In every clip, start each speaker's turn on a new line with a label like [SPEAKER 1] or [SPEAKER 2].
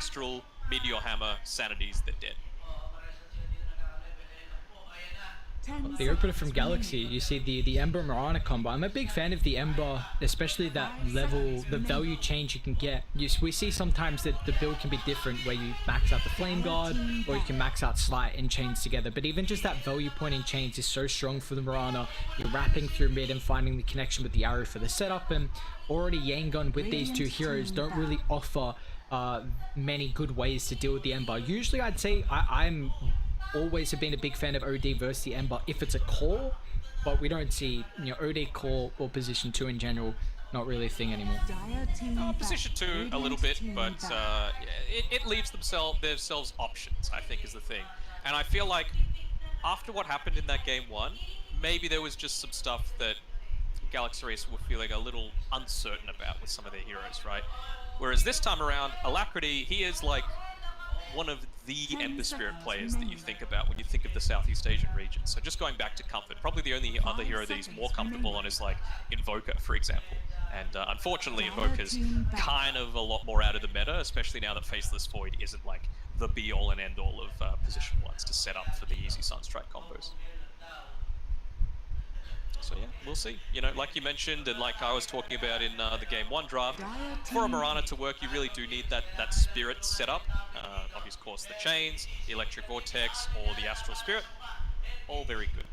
[SPEAKER 1] Astral, Meteor Hammer, Sanities, they're dead.
[SPEAKER 2] The opener from Galaxy, you see the Ember Mirana combo. I'm a big fan of the Ember, especially that level, the value change you can get. We see sometimes that the build can be different, where you max out the Flame Guard, or you can max out Slight and chains together. But even just that value point in chains is so strong for the Mirana. You're wrapping through mid and finding the connection with the arrow for the setup, and already Yangon with these two heroes don't really offer many good ways to deal with the Ember. Usually I'd say I'm always have been a big fan of OD versus the Ember if it's a core, but we don't see, you know, OD core or position 2 in general, not really a thing anymore.
[SPEAKER 1] Position 2 a little bit, but it leaves themselves options, I think, is the thing. And I feel like after what happened in that game 1, maybe there was just some stuff that Galaxy Race were feeling a little uncertain about with some of their heroes, right? Whereas this time around, Alacrity, he is like one of the Ember Spirit players that you think about when you think of the Southeast Asian region. So just going back to comfort, probably the only other hero that he's more comfortable on is like Invoker, for example. And unfortunately, Invoker's kind of a lot more out of the meta, especially now that Faceless Void isn't like the be-all and end-all of position 1s to set up for the easy Sunstrike combos. So yeah, we'll see. You know, like you mentioned, and like I was talking about in the Game 1 draft, for a Mirana to work, you really do need that Spirit setup. Obvious course, the Chains, the Electric Vortex, or the Astral Spirit. All very good.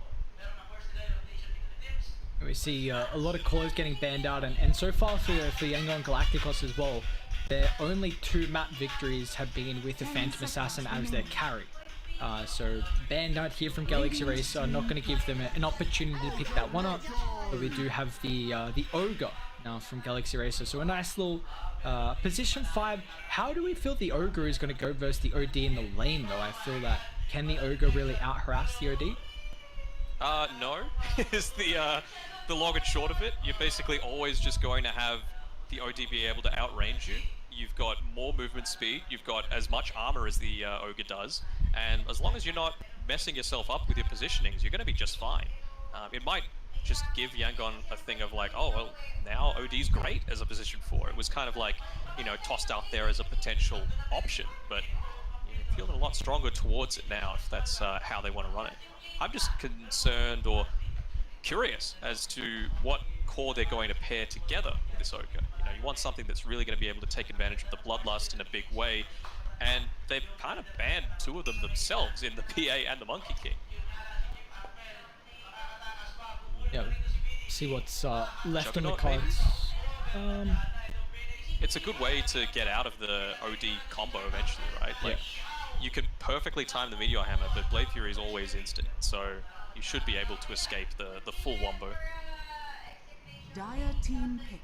[SPEAKER 2] We see a lot of cores getting banned out, and so far for Yangon Galacticos as well, their only 2 map victories have been with the Phantom Assassin as their carry. So banned out here from Galaxy Race are not going to give them an opportunity to pick that one up, but we do have the Ogre now from Galaxy Racer. So a nice little position 5. How do we feel the Ogre is going to go versus the OD in the lane though? I feel that, can the Ogre really out harass the OD?
[SPEAKER 1] No, is the long and short of it. You're basically always just going to have the OD be able to outrange you. You've got more movement speed, you've got as much armor as the Ogre does, and as long as you're not messing yourself up with your positionings, you're going to be just fine. It might just give Yangon a thing of like, oh, well, now OD's great as a position 4. It was kind of like, you know, tossed out there as a potential option, but you're feeling a lot stronger towards it now if that's how they want to run it. I'm just concerned or curious as to what core they're going to pair together with this Ogre. You know, you want something that's really going to be able to take advantage of the Bloodlust in a big way, and they've kind of banned 2 of them themselves in the PA and the Monkey King.
[SPEAKER 2] Yeah, see what's left on the cards.
[SPEAKER 1] It's a good way to get out of the OD combo eventually, right? Like, you can perfectly time the Meteor Hammer, but Blade Fury is always instant, so you should be able to escape the full wombo.
[SPEAKER 3] Dire team pick.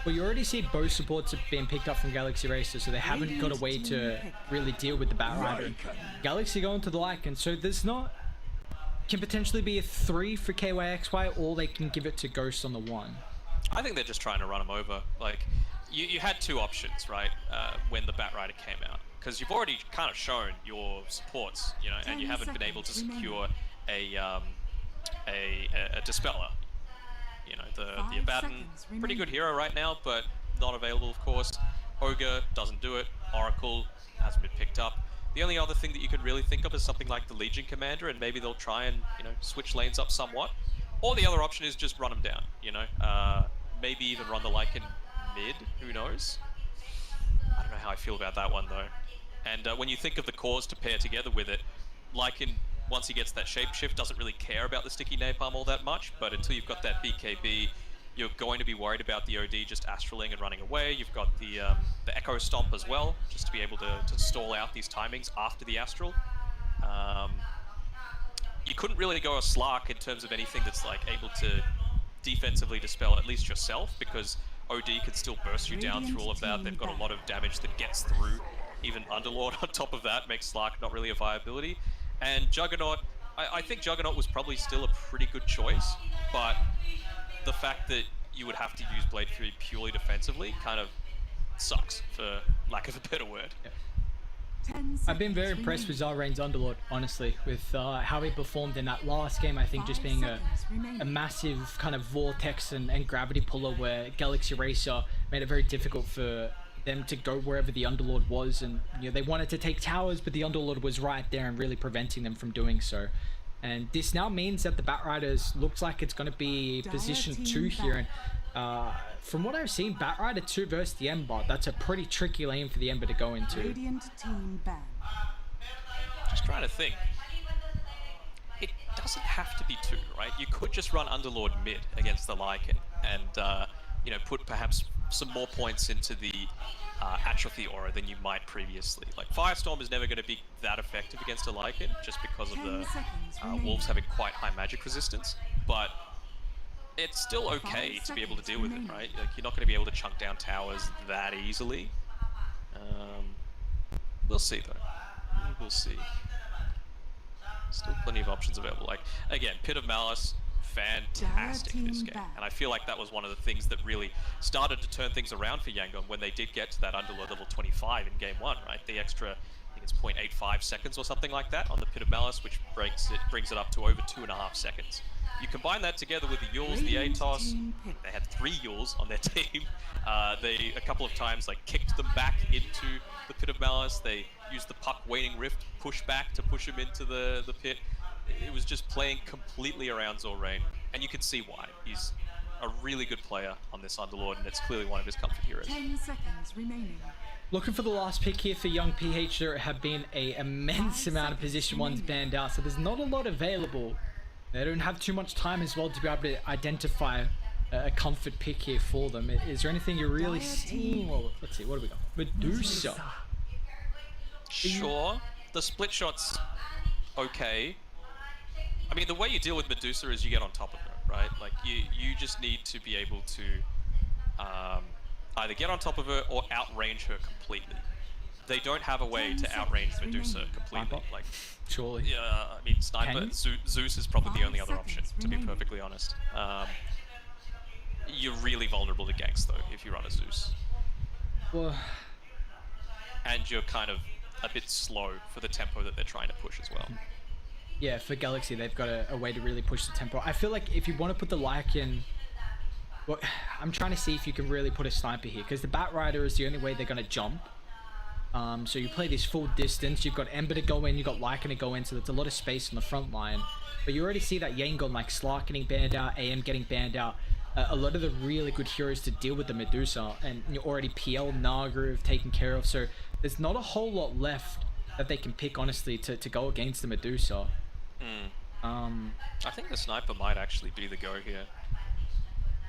[SPEAKER 2] Well, you already see both supports have been picked up from Galaxy Racer, so they haven't got a way to really deal with the Batrider. Galaxy going to the Lycan, so there's not... Can potentially be a 3 for KYXY, or they can give it to Ghost on the 1.
[SPEAKER 1] I think they're just trying to run him over. Like, you had 2 options, right, when the Batrider came out. Because you've already kind of shown your supports, you know, and you haven't been able to secure a Dispeller. You know, the Abaddon, pretty good hero right now, but not available, of course. Ogre doesn't do it. Oracle hasn't been picked up. The only other thing that you could really think of is something like the Legion Commander, and maybe they'll try and, you know, switch lanes up somewhat. Or the other option is just run them down, you know. Maybe even run the Lycan mid, who knows? I don't know how I feel about that one, though. And when you think of the cores to pair together with it, Lycan, once he gets that shapeshift, doesn't really care about the sticky napalm all that much, but until you've got that BKB, you're going to be worried about the OD just astraling and running away. You've got the Echo Stomp as well, just to be able to stall out these timings after the Astral. You couldn't really go a Slark in terms of anything that's like able to defensively dispel at least yourself, because OD can still burst you down through all of that. They've got a lot of damage that gets through. Even Underlord on top of that makes Slark not really a viability. And Juggernaut, I think Juggernaut was probably still a pretty good choice, but the fact that you would have to use Blade Fury purely defensively kind of sucks, for lack of a better word.
[SPEAKER 2] Yeah. I've been very impressed with Zarain's Underlord, honestly, with how he performed in that last game. I think just being a massive kind of vortex and gravity puller where Galaxy Racer made it very difficult for them to go wherever the Underlord was, and they wanted to take towers, but the Underlord was right there and really preventing them from doing so. And this now means that the Batriders looks like it's going to be position 2 here, and from what I've seen, Batrider 2 versus the Ember, that's a pretty tricky lane for the Ember to go into.
[SPEAKER 3] Radiant team ban.
[SPEAKER 1] Just trying to think. It doesn't have to be 2, right? You could just run Underlord mid against the Lycan and, put perhaps some more points into the Atrophy aura than you might previously. Like, Firestorm is never going to be that effective against a Lycan just because of the Wolves having quite high magic resistance, but it's still okay to be able to deal with it, right? Like, you're not going to be able to chunk down towers that easily. We'll see, though. We'll see. Still plenty of options available. Like, again, Pit of Malice, fantastic this game. And I feel like that was one of the things that really started to turn things around for Yangon when they did get to that Underlord level 25 in game 1, right? The extra, I think it's 0.85 seconds or something like that on the Pit of Malice, which brings it up to over 2.5 seconds. You combine that together with the Yules, the Atos, they had 3 Yules on their team. They, a couple of times, like, kicked them back into the Pit of Malice. They used the Puck Waning Rift push back to push him into the pit. It was just playing completely around Zorain, and you can see why. He's a really good player on this Underlord, and it's clearly one of his comfort heroes.
[SPEAKER 3] 10 seconds remaining.
[SPEAKER 2] Looking for the last pick here for young PH. There have been an immense amount of position 1s banned out, so there's not a lot available. They don't have too much time as well to be able to identify a comfort pick here for them. Is there anything you're really seeing? Well, let's see, what do we got? Medusa.
[SPEAKER 1] Sure, the split shot's okay. I mean, the way you deal with Medusa is you get on top of her, right? Like, you just need to be able to either get on top of her or outrange her completely. They don't have a way to outrange Medusa completely. Like,
[SPEAKER 2] surely.
[SPEAKER 1] Yeah, I mean, Sniper, Zeus is probably the only other option, to be perfectly honest. You're really vulnerable to ganks, though, if you run a Zeus.
[SPEAKER 2] Well,
[SPEAKER 1] and you're kind of a bit slow for the tempo that they're trying to push as well.
[SPEAKER 2] Yeah, for Galaxy, they've got a way to really push the tempo. I feel like if you want to put the Lycan... Well, I'm trying to see if you can really put a Sniper here, because the Batrider is the only way they're going to jump. So you play this full distance, you've got Ember to go in, you've got Lycan to go in, so there's a lot of space on the front line. But you already see that Yangon, like Slark getting banned out, AM getting banned out. A lot of the really good heroes to deal with the Medusa, and you're already PL, Nargroove taken care of, so there's not a whole lot left that they can pick, honestly, to go against the Medusa.
[SPEAKER 1] I think the Sniper might actually be the go here.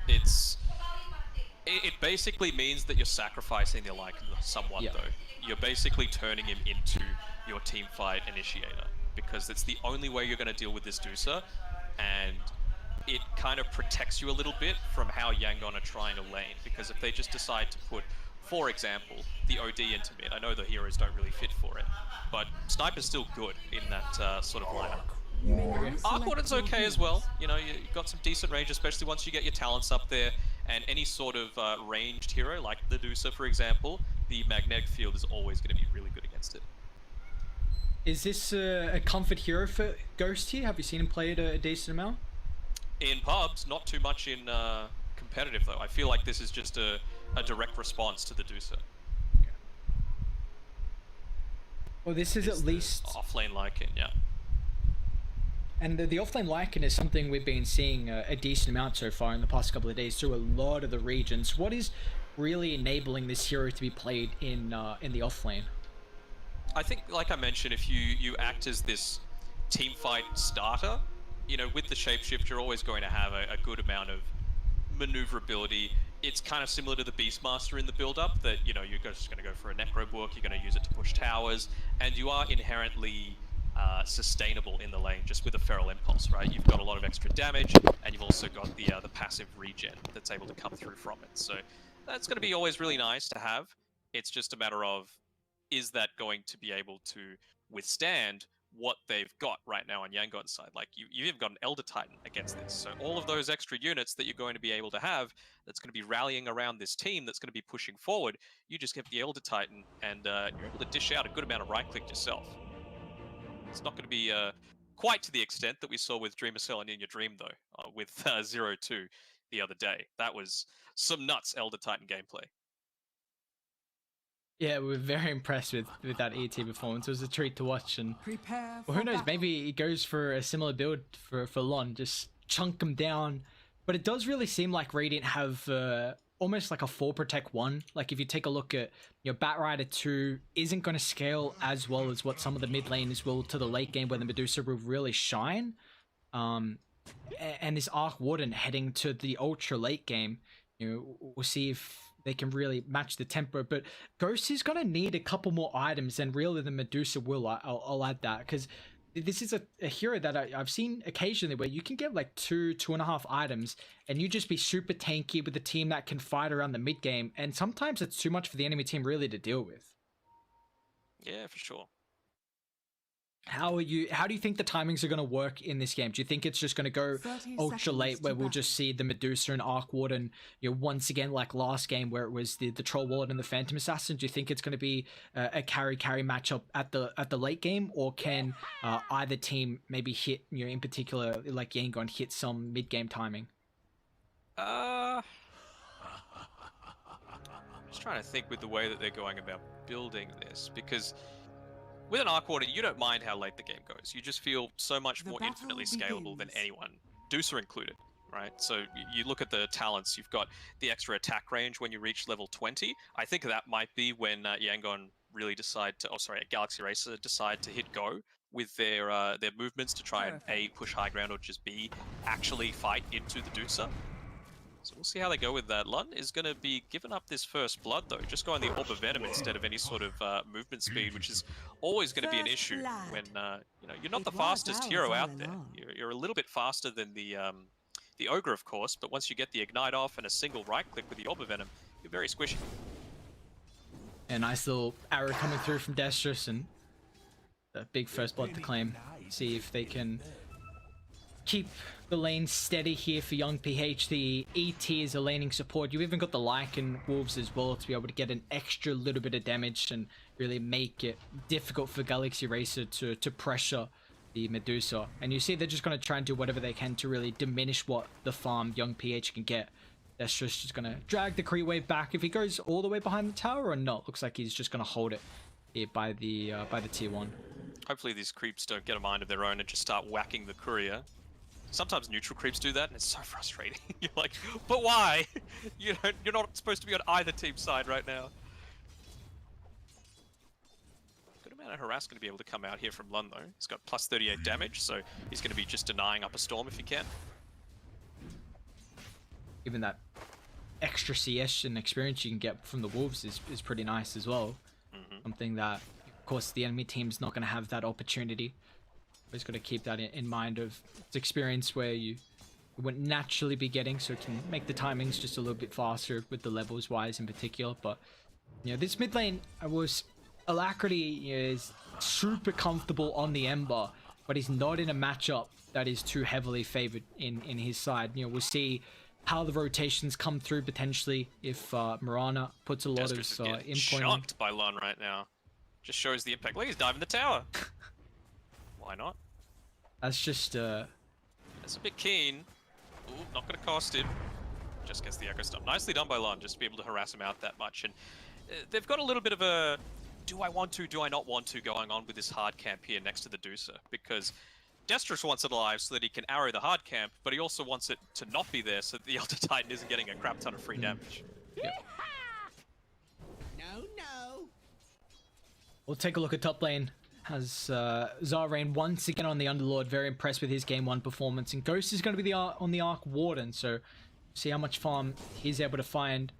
[SPEAKER 1] It basically means that you're sacrificing the Lycan somewhat, though. You're basically turning him into your teamfight initiator, because it's the only way you're going to deal with this Dusa, and it kind of protects you a little bit from how Yangon are trying to lane, because if they just decide to put, for example, the OD into mid, I know the heroes don't really fit for it, but Sniper's still good in that sort of lineup. Arc Warden's okay as well. You know, you've got some decent range, especially once you get your talents up there, and any sort of ranged hero, like the Dusa, for example, the magnetic field is always going to be really good against it.
[SPEAKER 2] Is this a comfort hero for Ghost here? Have you seen him play it a decent amount?
[SPEAKER 1] In pubs, not too much in competitive, though. I feel like this is just a direct response to the Dusa.
[SPEAKER 2] Well, this is at least...
[SPEAKER 1] Offlane Lycan, yeah.
[SPEAKER 2] And the offlane Lycan is something we've been seeing a decent amount so far in the past couple of days through a lot of the regions. What is really enabling this hero to be played in the offlane?
[SPEAKER 1] I think, like I mentioned, if you act as this teamfight starter, you know, with the shapeshift, you're always going to have a good amount of maneuverability. It's kind of similar to the Beastmaster in the build-up, that, you know, you're just going to go for a Necro book, you're going to use it to push towers, and you are inherently sustainable in the lane just with a Feral Impulse, right? You've got a lot of extra damage, and you've also got the passive regen that's able to come through from it. So that's going to be always really nice to have. It's just a matter of, is that going to be able to withstand what they've got right now on Yangon's side? Like, you've even got an Elder Titan against this. So all of those extra units that you're going to be able to have, that's going to be rallying around this team, that's going to be pushing forward, you just get the Elder Titan, and you're able to dish out a good amount of right-click yourself. It's not going to be quite to the extent that we saw with Dreamer Cell and In Your Dream, though, with 0-2 the other day. That was some nuts Elder Titan gameplay.
[SPEAKER 2] Yeah, we're very impressed with that ET performance. It was a treat to watch, and
[SPEAKER 3] Prepare for
[SPEAKER 2] well, who knows?
[SPEAKER 3] battle.
[SPEAKER 2] Maybe he goes for a similar build for Lon, just chunk him down. But it does really seem like Radiant have almost like a 4 Protect 1. Like if you take a look at Batrider 2 isn't going to scale as well as what some of the mid laners will to the late game where the Medusa will really shine. And this Arc Warden heading to the ultra late game, we'll see if they can really match the tempo. But Ghost is going to need a couple more items, and really the Medusa will. I'll add that, because this is a hero that I've seen occasionally where you can get like 2.5 items and you just be super tanky with a team that can fight around the mid game, and sometimes it's too much for the enemy team really to deal with.
[SPEAKER 1] Yeah, for sure.
[SPEAKER 2] How do you think the timings are going to work in this game? Do you think it's just going to go ultra late where we'll just see the Medusa and Arc Warden, once again like last game where it was the Troll Warden and the Phantom Assassin? Do you think it's going to be a carry matchup at the late game, or can either team maybe hit, in particular like Yangon, hit some mid game timing?
[SPEAKER 1] I'm just trying to think with the way that they're going about building this, because with an Arc Warden, you don't mind how late the game goes. You just feel so much more infinitely scalable than anyone, Deucer included, right? So you look at the talents, you've got the extra attack range when you reach level 20. I think that might be when Yangon really decide to, Galaxy Racer decide to hit go with their movements to try and A, push high ground, or just B, actually fight into the Deucer. So we'll see how they go with that. Lun is going to be giving up this first blood, though. Just going the Orb of Venom instead of any sort of movement speed, which is always going to be an issue when you're not the fastest hero out there. You're a little bit faster than the Ogre, of course, but once you get the Ignite off and a single right-click with the Orb of Venom, you're very squishy.
[SPEAKER 2] A nice little arrow coming through from Destrus, and a big first blood to claim. See if they can keep the lane steady here for Young PH. The ET is a laning support. You've even got the Lycan Wolves as well to be able to get an extra little bit of damage and really make it difficult for Galaxy Racer to pressure the Medusa. And you see they're just going to try and do whatever they can to really diminish what the farm Young PH can get. That's just going to drag the creep wave back. If he goes all the way behind the tower or not, looks like he's just going to hold it here by the tier 1.
[SPEAKER 1] Hopefully these creeps don't get a mind of their own and just start whacking the courier. Sometimes neutral creeps do that, and it's so frustrating. You're like, but why? You're not supposed to be on either team's side right now. Good amount of harass going to be able to come out here from Lun, though. He's got plus 38 damage, so he's going to be just denying up a storm if he can.
[SPEAKER 2] Even that extra CS and experience you can get from the Wolves is pretty nice as well. Something that, of course, the enemy team's not going to have that opportunity. Always got to keep that in mind of its experience where you wouldn't naturally be getting, so it can make the timings just a little bit faster with the levels wise in particular. But this mid lane, Alacrity is super comfortable on the Ember, but he's not in a matchup that is too heavily favored in his side. We'll see how the rotations come through potentially if Mirana puts a lot
[SPEAKER 1] Destrus
[SPEAKER 2] of
[SPEAKER 1] getting
[SPEAKER 2] input.
[SPEAKER 1] Shocked by Lun right now. Just shows the impact. Look, he's diving the tower. Why not?
[SPEAKER 2] That's just
[SPEAKER 1] That's a bit keen. Ooh, not going to cost him. Just gets the echo stun. Nicely done by Lon, just to be able to harass him out that much. And they've got a little bit of a do I want to, do I not want to going on with this hard camp here next to the Deucer, because Destrus wants it alive so that he can arrow the hard camp, but he also wants it to not be there so that the Elder Titan isn't getting a crap ton of free damage.
[SPEAKER 2] Yep.
[SPEAKER 4] No.
[SPEAKER 2] We'll take a look at top lane. Has Zarain once again on the Underlord, very impressed with his game 1 performance, and Ghost is going to be on the Arc Warden, so see how much farm he's able to find,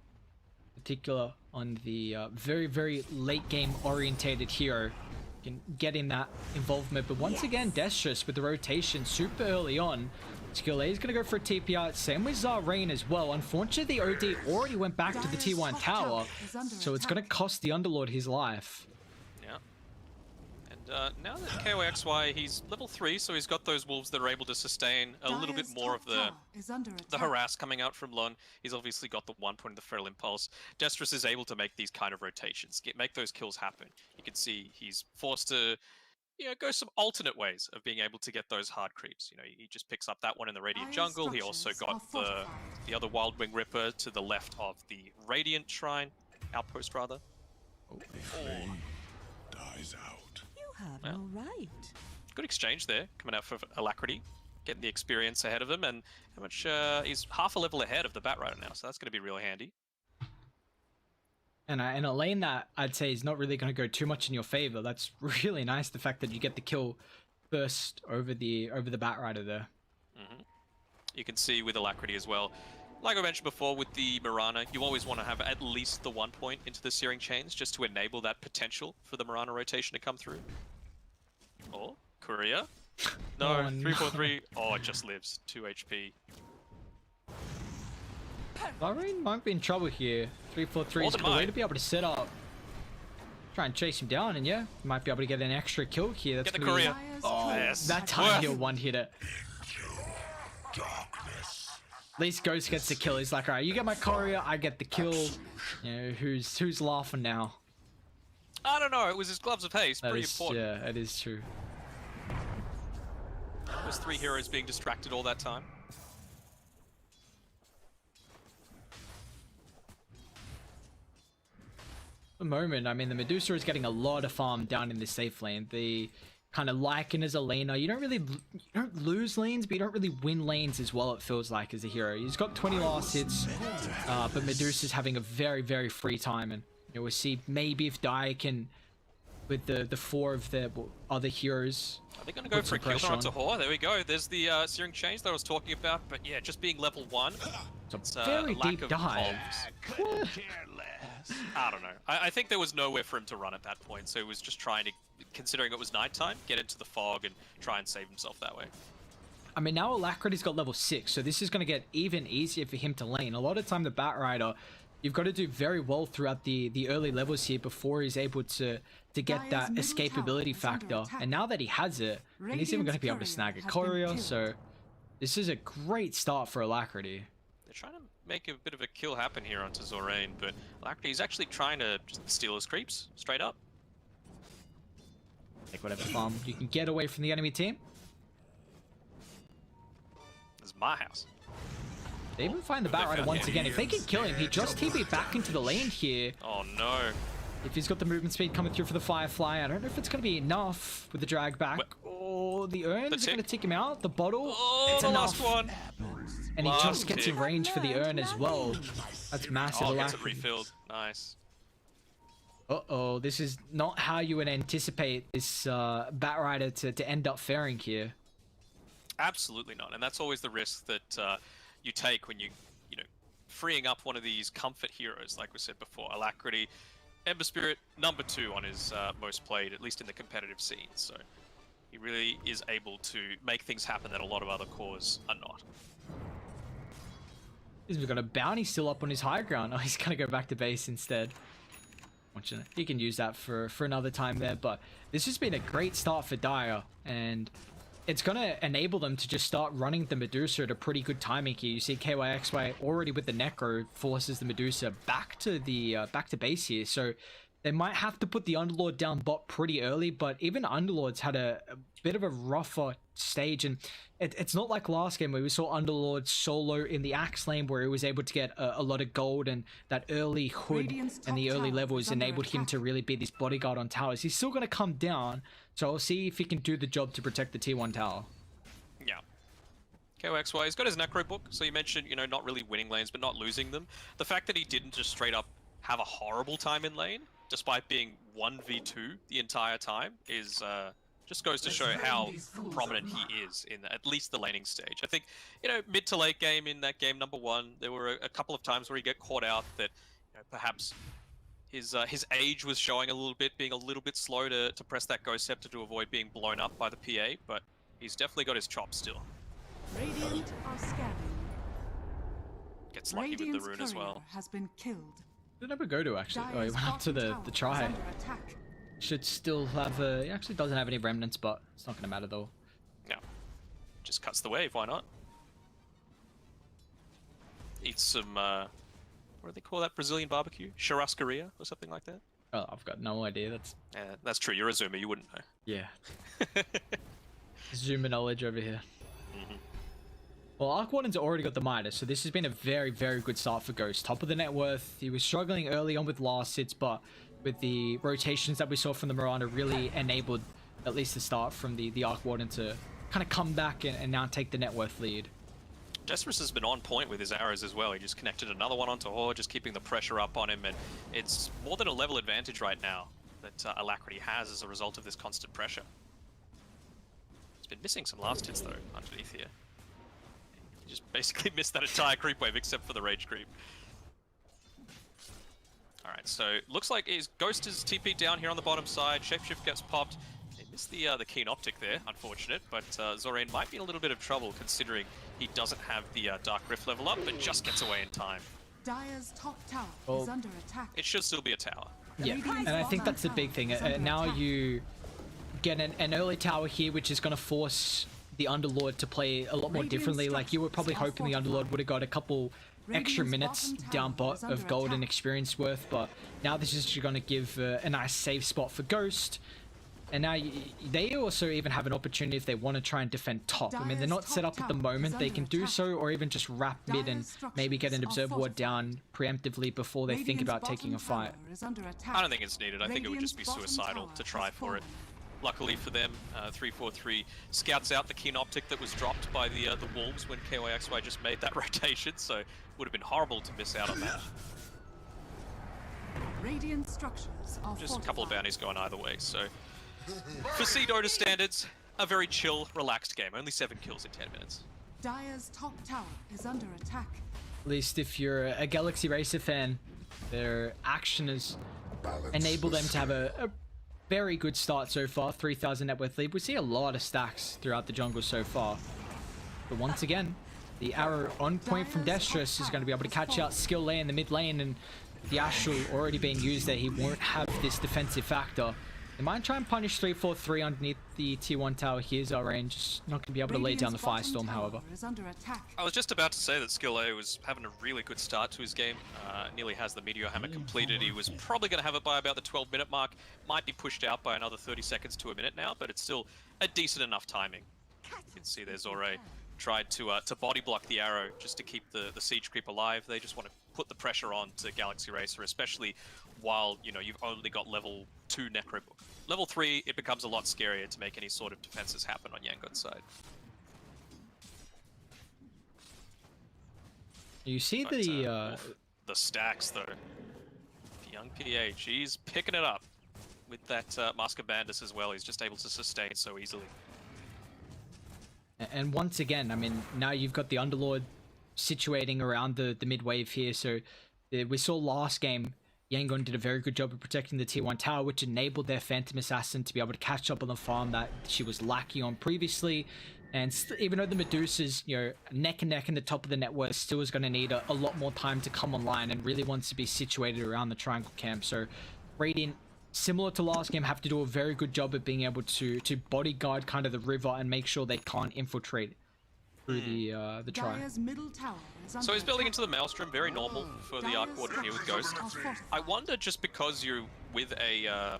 [SPEAKER 2] in particular on the very, very late game orientated hero. Can get in that involvement, but once again Destrus with the rotation super early on. Skill A is going to go for a TPR, same with Zarain as well. Unfortunately the OD already went back to the T1 tower, so it's going to cost the Underlord his life.
[SPEAKER 1] Now that KOXY, he's level 3, so he's got those wolves that are able to sustain a little bit more of the harass coming out from Lun. He's obviously got the 1 point of the Feral Impulse. Destrus is able to make these kind of rotations, make those kills happen. You can see he's forced to go some alternate ways of being able to get those hard creeps. He just picks up that one in the Radiant jungle. He also got the other Wild Wing Ripper to the left of the Radiant Shrine, outpost rather.
[SPEAKER 4] Dies out.
[SPEAKER 3] You have
[SPEAKER 1] Well.
[SPEAKER 3] no right.
[SPEAKER 1] Good exchange there, coming out for Alacrity, getting the experience ahead of him, and how much he's half a level ahead of the Batrider now, so that's going to be really handy.
[SPEAKER 2] And in a lane that I'd say is not really going to go too much in your favor, that's really nice. The fact that you get the kill first over the Batrider there.
[SPEAKER 1] You can see with Alacrity as well. Like I mentioned before, with the Mirana, you always want to have at least the 1 point into the Searing Chains just to enable that potential for the Mirana rotation to come through. Oh, Korea. No,
[SPEAKER 2] Oh, no.
[SPEAKER 1] 343. Oh, it just lives. 2 HP.
[SPEAKER 2] Lorraine might be in trouble here. 343 is a
[SPEAKER 1] More than
[SPEAKER 2] good way
[SPEAKER 1] mine.
[SPEAKER 2] to be able to set up. Try and chase him down, and yeah, might be able to get an extra kill here. That's
[SPEAKER 1] Get the
[SPEAKER 2] gonna be-
[SPEAKER 1] Korea.
[SPEAKER 3] Dire's
[SPEAKER 1] Oh,
[SPEAKER 3] turret
[SPEAKER 1] yes.
[SPEAKER 2] That
[SPEAKER 3] has
[SPEAKER 2] time
[SPEAKER 3] been
[SPEAKER 2] he'll one hit it.
[SPEAKER 4] Darkness.
[SPEAKER 2] At least Ghost gets the kill. He's like, alright, you get my courier, I get the kill. You know, who's laughing now?
[SPEAKER 1] I don't know, it was his gloves of haste.
[SPEAKER 2] That
[SPEAKER 1] Pretty
[SPEAKER 2] is,
[SPEAKER 1] important.
[SPEAKER 2] yeah, it is true.
[SPEAKER 1] Those 3 heroes being distracted all that time.
[SPEAKER 2] The moment, I mean, the Medusa is getting a lot of farm down in the safe lane. The kind of Lycan as a laner, you don't lose lanes, but you don't really win lanes as well, it feels like, as a hero. He's got 20 last hits, but Medusa's having a very, very free time, and you know, we'll see maybe if Dai can, with the 4 of the other heroes.
[SPEAKER 1] Are they going to go
[SPEAKER 2] Put
[SPEAKER 1] for a
[SPEAKER 2] some
[SPEAKER 1] kill
[SPEAKER 2] pressure
[SPEAKER 1] shot to
[SPEAKER 2] on.
[SPEAKER 1] Hor? There we go. There's the Searing Chains that I was talking about, but yeah, just being level 1.
[SPEAKER 2] It's a very
[SPEAKER 1] lack
[SPEAKER 2] deep
[SPEAKER 1] of
[SPEAKER 2] dive.
[SPEAKER 1] comms. I don't know. I think there was nowhere for him to run at that point, so he was just trying to, considering it was nighttime, get into the fog and try and save himself that way.
[SPEAKER 2] I mean, now Alacrity's got level 6, so this is going to get even easier for him to lane. A lot of time, the Batrider, you've got to do very well throughout the early levels here before he's able to get that
[SPEAKER 3] Dire's middle tower
[SPEAKER 2] escapability
[SPEAKER 3] is under
[SPEAKER 2] factor.
[SPEAKER 3] attack.
[SPEAKER 2] And now that he has it, and he's even going to be able to
[SPEAKER 3] Radiant's
[SPEAKER 2] snag a
[SPEAKER 3] courier
[SPEAKER 2] courier,
[SPEAKER 3] has
[SPEAKER 2] so
[SPEAKER 3] been
[SPEAKER 2] this is a great start for Alacrity.
[SPEAKER 1] They're trying to make a bit of a kill happen here onto Zorain, but Alacrity's actually trying to just steal his creeps, straight up.
[SPEAKER 2] Take whatever farm you can get away from the enemy team.
[SPEAKER 1] This is my house.
[SPEAKER 2] They even find the
[SPEAKER 1] They
[SPEAKER 2] Batrider
[SPEAKER 1] found
[SPEAKER 2] once
[SPEAKER 1] him.
[SPEAKER 2] again. If they can kill him, he just TP back into the lane here.
[SPEAKER 1] Oh no.
[SPEAKER 2] If he's got the movement speed coming through for the Firefly, I don't know if it's going to be enough with the drag back.
[SPEAKER 1] What?
[SPEAKER 2] Oh, the urn,
[SPEAKER 1] The
[SPEAKER 2] is it going to
[SPEAKER 1] tick?
[SPEAKER 2] take him out? The bottle?
[SPEAKER 1] Oh,
[SPEAKER 2] It's
[SPEAKER 1] the
[SPEAKER 2] enough.
[SPEAKER 1] last one.
[SPEAKER 2] And he
[SPEAKER 1] Last
[SPEAKER 2] just gets in
[SPEAKER 1] tick.
[SPEAKER 2] range for the urn as well. That's massive.
[SPEAKER 1] Oh, gets it
[SPEAKER 2] Alacrity.
[SPEAKER 1] refilled. Nice.
[SPEAKER 2] Uh-oh, this is not how you would anticipate this Batrider to end up faring here.
[SPEAKER 1] Absolutely not, and that's always the risk that you take when you know, freeing up one of these comfort heroes, like we said before. Alacrity, Ember Spirit, number 2 on his most played, at least in the competitive scene. So he really is able to make things happen that a lot of other cores are not.
[SPEAKER 2] He's got a bounty still up on his high ground. Oh, he's gonna go back to base instead. He can use that for another time there, but this has been a great start for Dire, and it's gonna enable them to just start running the Medusa at a pretty good timing here. You see KYXY already with the Necro forces the Medusa back to the back to base here, so they might have to put the Underlord down bot pretty early, but even Underlord's had a bit of a rougher stage, and it's not like last game where we saw Underlord solo in the Axe lane where he was able to get a lot of gold, and that early hood
[SPEAKER 3] Radiant's
[SPEAKER 2] and the
[SPEAKER 3] top
[SPEAKER 2] early
[SPEAKER 3] tower
[SPEAKER 2] levels
[SPEAKER 3] is under
[SPEAKER 2] enabled him to
[SPEAKER 3] attack.
[SPEAKER 2] really be this bodyguard on towers. He's still going to come down, so I'll see if he can do the job to protect the T1 tower.
[SPEAKER 1] Yeah. KOXY, he's got his Necro book, so you mentioned, you know, not really winning lanes, but not losing them. The fact that he didn't just straight up have a horrible time in lane, despite being 1v2 the entire time, is just goes to show how prominent he is in at least the laning stage. I think, you know, mid to late game in that game number 1, there were a couple of times where he got caught out that, you know, perhaps his age was showing a little bit, being a little bit slow to press that Ghost Scepter to avoid being blown up by the PA, but he's definitely got his chops still.
[SPEAKER 3] Radiant are scanning.
[SPEAKER 1] Gets lucky with
[SPEAKER 3] Radiant's
[SPEAKER 1] the rune as
[SPEAKER 3] courier
[SPEAKER 1] well.
[SPEAKER 3] has been killed.
[SPEAKER 2] Did never go to actually? Oh, he
[SPEAKER 3] Dire's
[SPEAKER 2] went up to
[SPEAKER 3] bottom
[SPEAKER 2] the
[SPEAKER 3] tower is
[SPEAKER 2] try.
[SPEAKER 3] under attack.
[SPEAKER 2] Should still have a. He actually doesn't have any remnants, but it's not going to matter though.
[SPEAKER 1] Yeah. Just cuts the wave, why not? Eats some, what do they call that Brazilian barbecue? Churrascaria or something like that?
[SPEAKER 2] Oh, I've got no idea.
[SPEAKER 1] That's true, you're a zoomer, you wouldn't know.
[SPEAKER 2] Yeah. Zoomer knowledge over here.
[SPEAKER 1] Mhm.
[SPEAKER 2] Well, Arc Warden's already got the Midas, so this has been a very, very good start for Ghost. Top of the net worth. He was struggling early on with last hits, but with the rotations that we saw from the Mirana really enabled at least the start from the Arc Warden to kind of come back and now take the net worth lead.
[SPEAKER 1] Desperus has been on point with his arrows as well. He just connected another one onto Horde, just keeping the pressure up on him, and it's more than a level advantage right now that Alacrity has as a result of this constant pressure. He's been missing some last hits though underneath here. He just basically missed that entire creep wave except for the rage creep. Alright, so looks like his Ghost is TP down here on the bottom side. Shapeshift gets popped. He missed the keen optic there, unfortunate, but Zorain might be in a little bit of trouble considering he doesn't have the Dark Rift level up, but just gets away in time.
[SPEAKER 3] Dire's top tower is under attack.
[SPEAKER 1] It should still be a tower.
[SPEAKER 2] Yeah, and I think that's the big thing. Now you get an early tower here, which is going to force the Underlord to play a lot more differently. Like, you were probably hoping the Underlord would have got a couple extra minutes down bot of gold and experience worth, but now this is going to give a nice safe spot for Ghost. And now they also even have an opportunity if they want to try and defend top. I mean, they're not set up at the moment. They can do so, or even just wrap mid and maybe get an Observer Ward down preemptively before they think about taking a fight.
[SPEAKER 1] I don't think it's needed. I think it would just be suicidal to try for it. Luckily for them, 343 scouts out the keen optic that was dropped by the Wolves when KYXY just made that rotation, so it would have been horrible to miss out on that.
[SPEAKER 3] Radiant structures are
[SPEAKER 1] Just a couple of bounties going either way, so for Sea Dota standards, a very chill, relaxed game. Only 7 kills in 10 minutes.
[SPEAKER 3] Dire's top tower is under attack.
[SPEAKER 2] At least if you're a Galaxy Racer fan, their action has enabled them to have a very good start so far. 3,000 net worth lead. We see a lot of stacks throughout the jungle so far. But once again, the arrow on point from Destrus is going to be able to catch out Skill Lane in the mid lane, and the Astral already being used there. He won't have this defensive factor. They might try and punish 343 underneath the tier 1 tower. Here's our range. Just not going to be able to lay down the Firestorm, however.
[SPEAKER 1] I was just about to say that Skill A was having a really good start to his game. Nearly has the Meteor Hammer completed. He was probably going to have it by about the 12-minute mark. Might be pushed out by another 30 seconds to a minute now, but it's still a decent enough timing. You can see there's Zore tried to body block the arrow just to keep the siege creep alive. They just want to put the pressure on to Galaxy Racer, especially while, you know, you've only got level 2 Necro. Level 3, it becomes a lot scarier to make any sort of defenses happen on Yangon's side.
[SPEAKER 2] You see
[SPEAKER 1] but, the stacks though. Young PH, he's picking it up with that Mask of Bandits as well. He's just able to sustain so easily.
[SPEAKER 2] And once again, I mean, now you've got the Underlord situating around the mid wave here. So we saw last game, Yangon did a very good job of protecting the tier 1 tower, which enabled their Phantom Assassin to be able to catch up on the farm that she was lacking on previously. And even though the Medusa's, you know, neck and neck in the top of the network, still is going to need a lot more time to come online and really wants to be situated around the triangle camp. So Radeon, similar to last game, have to do a very good job of being able to bodyguard kind of the river and make sure they can't infiltrate through the triangle.
[SPEAKER 1] So he's building into the Maelstrom, very normal for the Arc Warden here with Ghost. I wonder, just because you're with a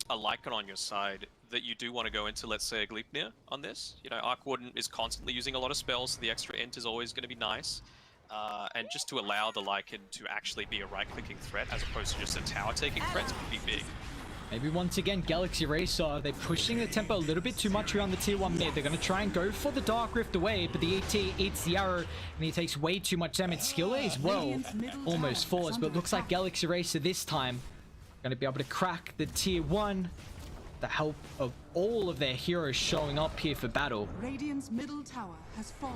[SPEAKER 1] Lycan on your side, that you do want to go into, let's say, a Gleipnir on this. You know, Arc Warden is constantly using a lot of spells, so the extra int is always going to be nice. And just to allow the Lycan to actually be a right-clicking threat as opposed to just a tower-taking threat would be big.
[SPEAKER 2] Maybe once again, Galaxy Racer, they're pushing the tempo a little bit too much around the tier 1 mid. They're going to try and go for the Dark Rift away, but the ET eats the arrow and he takes way too much damage. Skill A as well almost falls, but it looks like Galaxy Racer this time going to be able to crack the tier 1. The help of all of their heroes showing up here for battle.
[SPEAKER 3] Radiant's middle tower has fallen.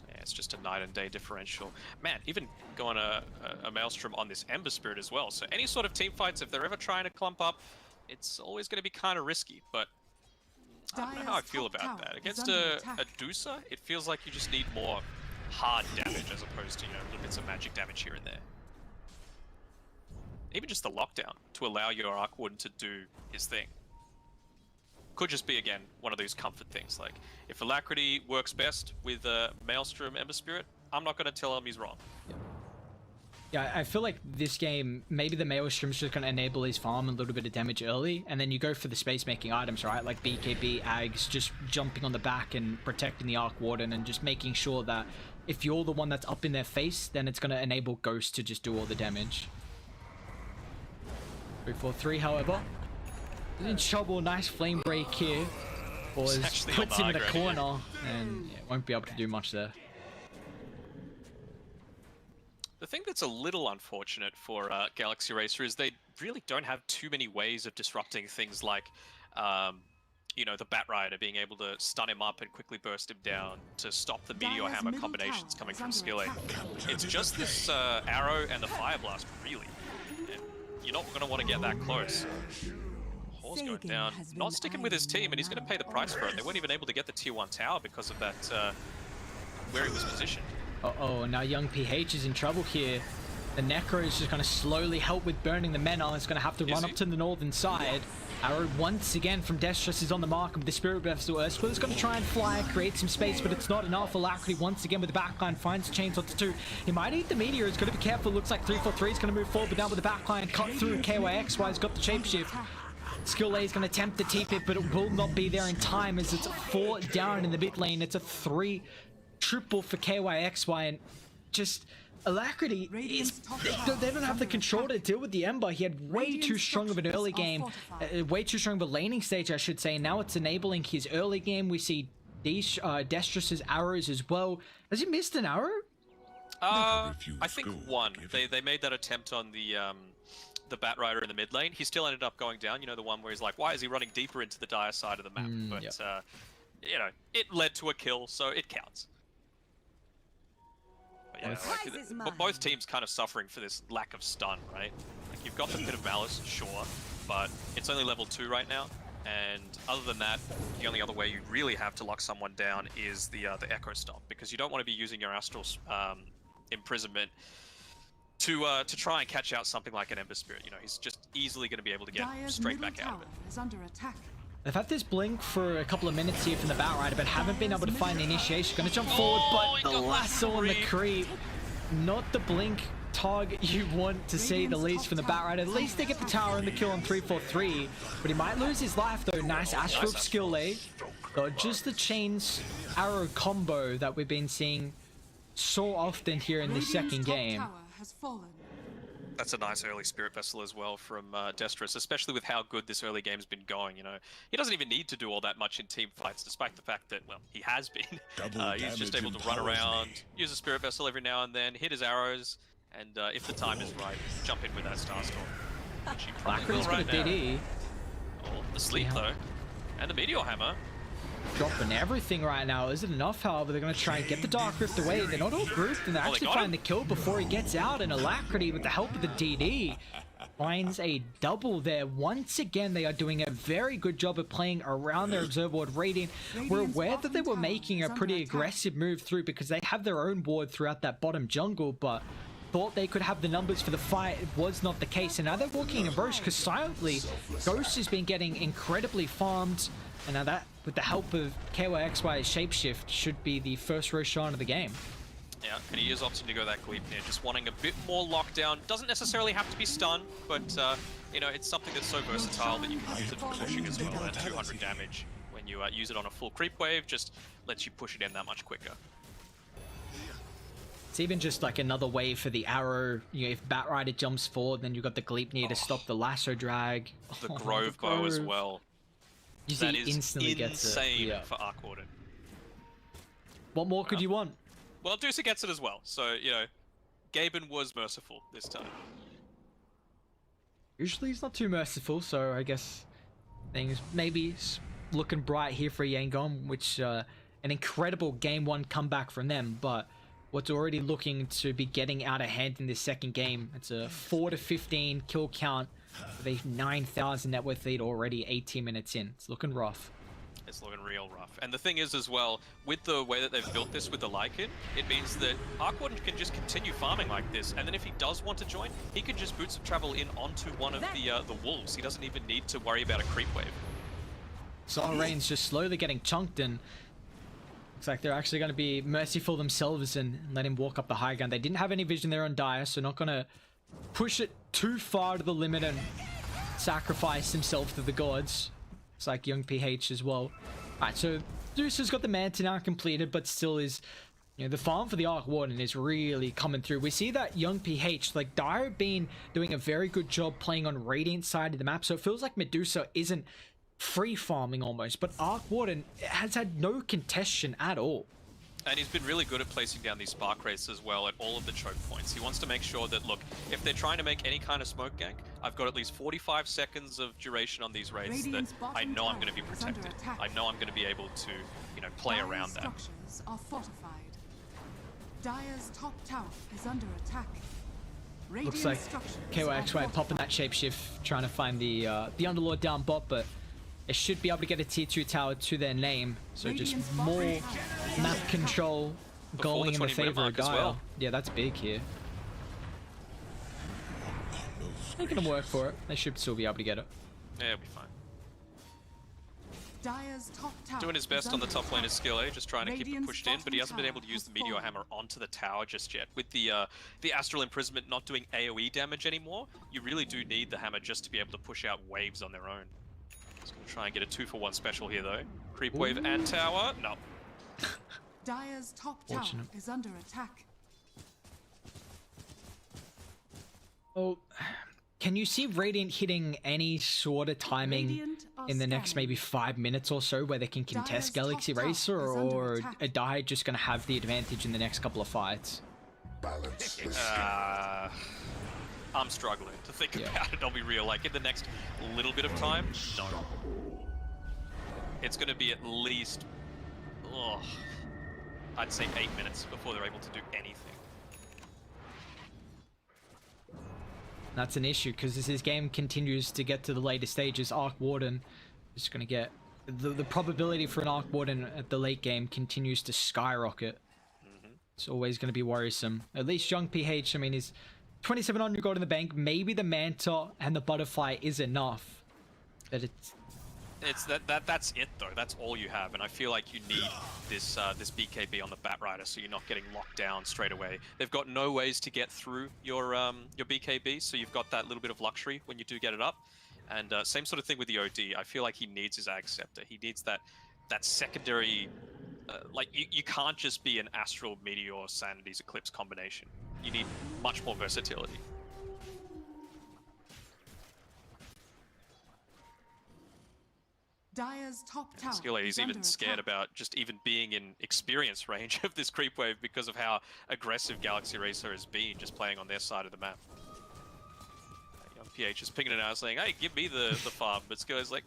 [SPEAKER 1] Yeah, it's just a night and day differential. Man, even going a Maelstrom on this Ember Spirit as well. So any sort of team fights, if they're ever trying to clump up, it's always going to be kind of risky. But I don't know how I feel about that. Against a Dusa, it feels like you just need more hard damage as opposed to, you know, little bits of magic damage here and there. Even just the lockdown to allow your Arc Warden to do his thing. Could just be, again, one of those comfort things. Like, if Alacrity works best with Maelstrom Ember Spirit, I'm not going to tell him he's wrong.
[SPEAKER 2] Yeah, I feel like this game, maybe the Maelstrom's just going to enable his farm a little bit of damage early, and then you go for the space-making items, right? Like BKB, Ags, just jumping on the back and protecting the Arc Warden and just making sure that if you're the one that's up in their face, then it's going to enable Ghost to just do all the damage. 3-4-3, however, is in trouble. Nice flame break here. Or
[SPEAKER 1] actually
[SPEAKER 2] puts
[SPEAKER 1] on
[SPEAKER 2] him
[SPEAKER 1] the
[SPEAKER 2] in a
[SPEAKER 1] high ground,
[SPEAKER 2] corner, and won't be able to do much there.
[SPEAKER 1] The thing that's a little unfortunate for Galaxy Racer is they really don't have too many ways of disrupting things like, you know, the Bat Rider being able to stun him up and quickly burst him down to stop the Meteor
[SPEAKER 3] Dire's
[SPEAKER 1] Hammer
[SPEAKER 3] middle
[SPEAKER 1] combinations
[SPEAKER 3] tower
[SPEAKER 1] coming
[SPEAKER 3] is
[SPEAKER 1] from
[SPEAKER 3] under
[SPEAKER 1] skill 8.
[SPEAKER 3] attack.
[SPEAKER 1] It's just this Arrow and the Fire Blast, really. And you're not going to want to get that close. Horse going down, not sticking with his team, and he's going to pay the price for it. They weren't even able to get the tier 1 tower because of that, where he was positioned.
[SPEAKER 2] Uh-oh, now young PH is in trouble here. The Necro is just going to slowly help with burning the Mena. It's going to have to run up to the northern side. Arrow once again from Destress is on the mark with the Spirit Vessel. Ursula is going to try and fly, create some space, but it's not enough. Alacrity once again with the backline finds chains onto 2. He might eat the Meteor. He's got to be careful. Looks like 3-4-3 is going to move forward, but down with the backline. Cut through. KYXY's got the shapeshift. Skill A is going to attempt the TP, but it will not be there in time as it's 4 down in the mid lane. It's a 3 triple for KYXY, and just Alacrity is, they don't have the control to deal with the Ember. He had way too strong of an early game, way too strong of a laning stage, I should say. Now it's enabling his early game. We see these Destress's arrows as well. Has he missed an arrow?
[SPEAKER 1] I think one. They made that attempt on the Bat Rider in the mid lane. He still ended up going down. You know, the one where he's like, why is he running deeper into the dire side of the map? But, you know, it led to a kill, so it counts. But yeah, like, both teams kind of suffering for this lack of stun, right? Like, you've got the Pit of Malice, sure, but it's only level 2 right now. And other than that, the only other way you really have to lock someone down is the Echo Stomp, because you don't want to be using your Astral Imprisonment to try and catch out something like an Ember Spirit. You know, he's just easily going to be able to get straight back out of it.
[SPEAKER 3] Is under attack.
[SPEAKER 2] They've had this blink for a couple of minutes here from the Bat Rider, but haven't been able to find the initiation. Going to jump forward, but the lasso on the creep. Not the blink target you want to see, the least, from the Bat Rider. At least they get the tower and the kill on 3-4-3, but he might lose his life though. Nice Astral skill A. Just the chains arrow combo that we've been seeing so often here in the second game.
[SPEAKER 1] That's a nice early Spirit Vessel as well from Destress, especially with how good this early game's been going. You know, he doesn't even need to do all that much in team fights, despite the fact that, well, he has been. He's just able to run around, use a Spirit Vessel every now and then, hit his arrows, and if the time is right, jump in with that Starstorm. Which he probably will right now.
[SPEAKER 2] DD.
[SPEAKER 1] Oh, the sleep though, and the Meteor Hammer.
[SPEAKER 2] Dropping everything right now. Is it enough? However, they're going to try and get the Dark Rift away. They're not all grouped, and they actually find the kill before he gets out. And Alacrity, with the help of the DD, finds a double there. Once again, they are doing a very good job of playing around their observer ward. Radeon, we're aware that they were making a pretty aggressive move through because they have their own ward throughout that bottom jungle, but thought they could have the numbers for the fight. It was not the case, and now they're walking in Roche because silently, Ghost has been getting incredibly farmed. And now that, with the help of KYXY's Shapeshift, should be the first Roshan of the game.
[SPEAKER 1] Yeah, and he is opting to go that Gleipnir, just wanting a bit more lockdown. Doesn't necessarily have to be stun, but, you know, it's something that's so versatile that you can use it for pushing as well at 200 damage. When you use it on a full creep wave, just lets you push it in that much quicker.
[SPEAKER 2] It's even just like another way for the arrow. You know, if Bat Rider jumps forward, then you've got the Gleipnir to stop the lasso drag.
[SPEAKER 1] The Grove Bow as well.
[SPEAKER 2] You
[SPEAKER 1] that
[SPEAKER 2] see,
[SPEAKER 1] is
[SPEAKER 2] instantly gets
[SPEAKER 1] insane
[SPEAKER 2] it.
[SPEAKER 1] for Arc Warden.
[SPEAKER 2] What more could you want?
[SPEAKER 1] Well, Dusa gets it as well, so, you know, Gaben was merciful this time.
[SPEAKER 2] Usually he's not too merciful, so I guess things maybe looking bright here for Yangon, which an incredible game 1 comeback from them, but what's already looking to be getting out of hand in this second game. It's a 4-15 kill count with a 9,000 net worth lead already 18 minutes in. It's looking rough.
[SPEAKER 1] It's looking real rough. And the thing is as well, with the way that they've built this with the Lycan, it means that Arc Warden can just continue farming like this, and then if he does want to join, he can just Boots of Travel in onto one of the wolves. He doesn't even need to worry about a creep wave.
[SPEAKER 2] Soul Rain's just slowly getting chunked, and looks like they're actually going to be merciful themselves and let him walk up the high ground. They didn't have any vision there on Dire, so not going to push it too far to the limit and sacrifice himself to the gods. It's like young PH as well. Alright, so Zeus has got the Manta now completed, but still is You know, the farm for the Arc Warden is really coming through. We see that young PH, like Dire, been doing a very good job playing on Radiant side of the map, so it feels like Medusa isn't free farming almost, but Arc Warden has had no contestation at all.
[SPEAKER 1] And he's been really good at placing down these spark rates as well at all of the choke points. He wants to make sure that, look, if they're trying to make any kind of smoke gank, I've got at least 45 seconds of duration on these rates that I know I'm going to be protected. I know I'm going to be able to, you know, play around that.
[SPEAKER 3] Structures are fortified. Dire's top tower is under attack.
[SPEAKER 2] Looks like KYXY popping that shapeshift, trying to find the Underlord down bot, but they should be able to get a tier 2 tower to their name. So just more map control going in the favor of Dire. Well. Yeah, that's big here. They're gonna work for it. They should still be able to get it.
[SPEAKER 1] Yeah, it'll be fine.
[SPEAKER 3] Dire's top tower
[SPEAKER 1] doing his best on the top lane is Skill A, just trying to keep it pushed in, but he hasn't been able to use the Meteor Hammer onto the tower just yet. With the Astral Imprisonment not doing AoE damage anymore, you really do need the hammer just to be able to push out waves on their own. He's going to try and get a 2-for-1 special here though. Creep wave and tower. No.
[SPEAKER 3] Dire's top tower is under attack.
[SPEAKER 2] Oh, can you see Radiant hitting any sort of timing in the next maybe 5 minutes or so where they can contest Galaxy Racer, or are Dire just going to have the advantage in the next couple of fights?
[SPEAKER 1] I'm struggling to think about it, I'll be real. Like, in the next little bit of time, no. It's going to be at least, I'd say 8 minutes before they're able to do anything.
[SPEAKER 2] That's an issue, because as this game continues to get to the later stages, Arc Warden is going to get... The probability for an Arc Warden at the late game continues to skyrocket. It's always going to be worrisome. At least young PH, I mean, is 2,700 gold in the bank. Maybe the Manta and the Butterfly is enough. But
[SPEAKER 1] it's that's it though. That's all you have, and I feel like you need this this BKB on the Batrider, so you're not getting locked down straight away. They've got no ways to get through your BKB, so you've got that little bit of luxury when you do get it up. And same sort of thing with the OD. I feel like he needs his Ag Scepter. He needs that secondary. Like you can't just be an Astral Meteor Sanity's Eclipse combination. You need much more versatility.
[SPEAKER 3] Dire's top tower.
[SPEAKER 1] Skill A is even scared about just even being in experience range of this creep wave because of how aggressive Galaxy Racer has been just playing on their side of the map. Young PH is pinging it out saying, hey, give me the farm, but Skill is like,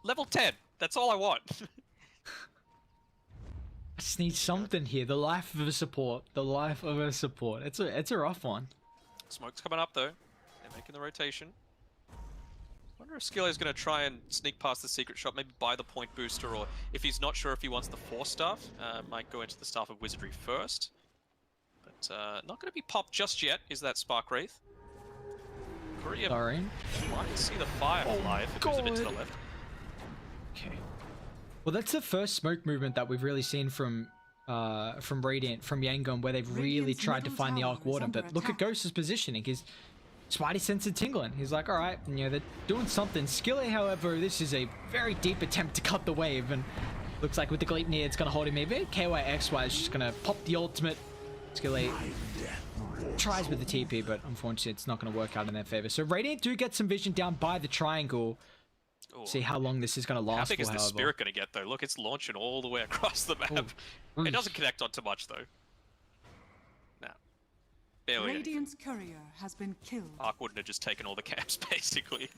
[SPEAKER 1] level 10, that's all I want.
[SPEAKER 2] I just need something here. The life of a support. The life of a support. It's a rough one.
[SPEAKER 1] Smoke's coming up though. They're making the rotation. Wonder if Skill is going to try and sneak past the secret shop, maybe buy the point booster, or if he's not sure if he wants the Force Staff, might go into the Staff of Wizardry first. But not going to be popped just yet, is that Spark Wraith. Korea might see the Firefly if it goes a bit to the left.
[SPEAKER 2] Okay. Well, that's the first smoke movement that we've really seen from Radiant, from Yangon, where they've really tried to find the Arc Warden. But look at Ghost's positioning. His Spidey sense is tingling. He's like, all right, you know, they're doing something. Skill A, however, this is a very deep attempt to cut the wave, and looks like with the Gleipnir, it's going to hold him here. KYXY is just going to pop the ultimate. Skill A tries with the TP, but unfortunately, it's not going to work out in their favor. So Radiant do get some vision down by the triangle. Ooh. See how long this is going to last.
[SPEAKER 1] How big is this Spirit going to get, though? Look, it's launching all the way across the map. Ooh. It doesn't connect onto much, though. Nah. Barely
[SPEAKER 3] Radiant's courier has been killed.
[SPEAKER 1] Arc wouldn't have just taken all the camps, basically.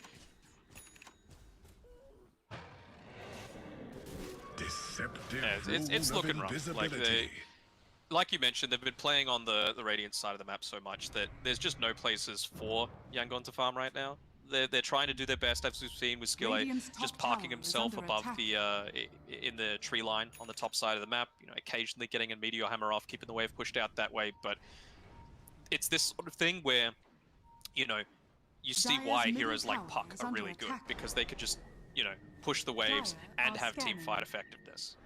[SPEAKER 4] Deceptive.
[SPEAKER 1] Yeah, it's looking rough. Like you mentioned, they've been playing on the Radiant side of the map so much that there's just no places for Yangon to farm right now. They're trying to do their best, as we've seen with Skill A, just parking himself above the in the tree line on the top side of the map. You know, occasionally getting a Meteor Hammer off, keeping the wave pushed out that way. But it's this sort of thing where, you know, you see why heroes like Puck are really good, because they could just, you know, push the waves and have team fight effectiveness.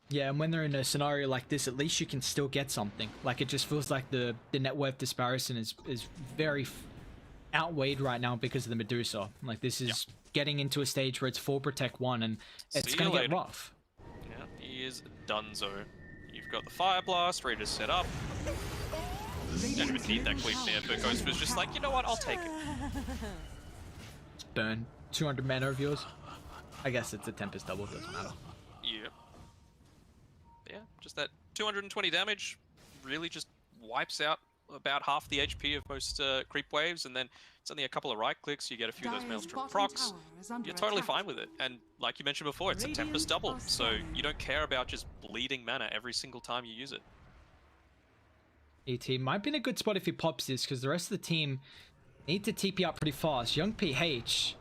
[SPEAKER 2] Yeah, and when they're in a scenario like this, at least you can still get something. Like, it just feels like the net worth disparison is very outweighed right now because of the Medusa. Like, this is getting into a stage where it's 4 protect 1, and it's going to get rough.
[SPEAKER 1] Yeah, he is donezo. you've got the Fire Blast ready to set up. Don't even need that quick there, but Ghost was just like, you know what, I'll take it.
[SPEAKER 2] Burn 200 mana of yours. I guess it's a Tempest double, doesn't matter.
[SPEAKER 1] Yep. Yeah, just that 220 damage really just wipes out about half the HP of most creep waves, and then it's only a couple of right clicks, you get a few of those Maelstrom procs, you're totally fine with it. And like you mentioned before, it's a Tempest double, so you don't care about just bleeding mana every single time you use it.
[SPEAKER 2] ET might be in a good spot if he pops this, because the rest of the team need to TP up pretty fast. Young PH.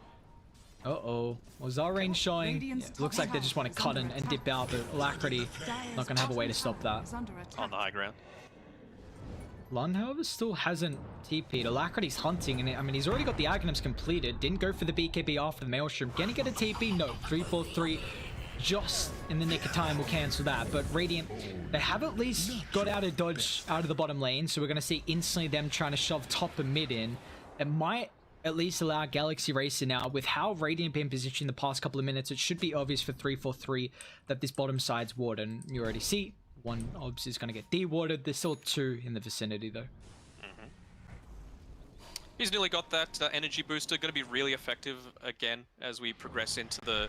[SPEAKER 2] Uh-oh. Was our range showing? Yeah, looks like they just want to cut and dip out, but Alacrity not going to have a way to stop that.
[SPEAKER 1] On the high ground.
[SPEAKER 2] Lund, however, still hasn't TP'd. Alacrity's hunting, and I mean, he's already got the Aghanims completed. Didn't go for the BKB after the Maelstrom. Gonna get a TP? No. 3-4-3. Just in the nick of time will cancel that. But Radeon, they have at least got out of dodge out of the bottom lane, so we're going to see instantly them trying to shove top and mid in. It might at least allow Galaxy Racer now, with how Radeon been positioned the past couple of minutes, it should be obvious for 3-4-3 that this bottom side's ward, and you already see one obs is going to get de-warded. There's still two in the vicinity though.
[SPEAKER 1] He's nearly got that energy booster, going to be really effective again as we progress into the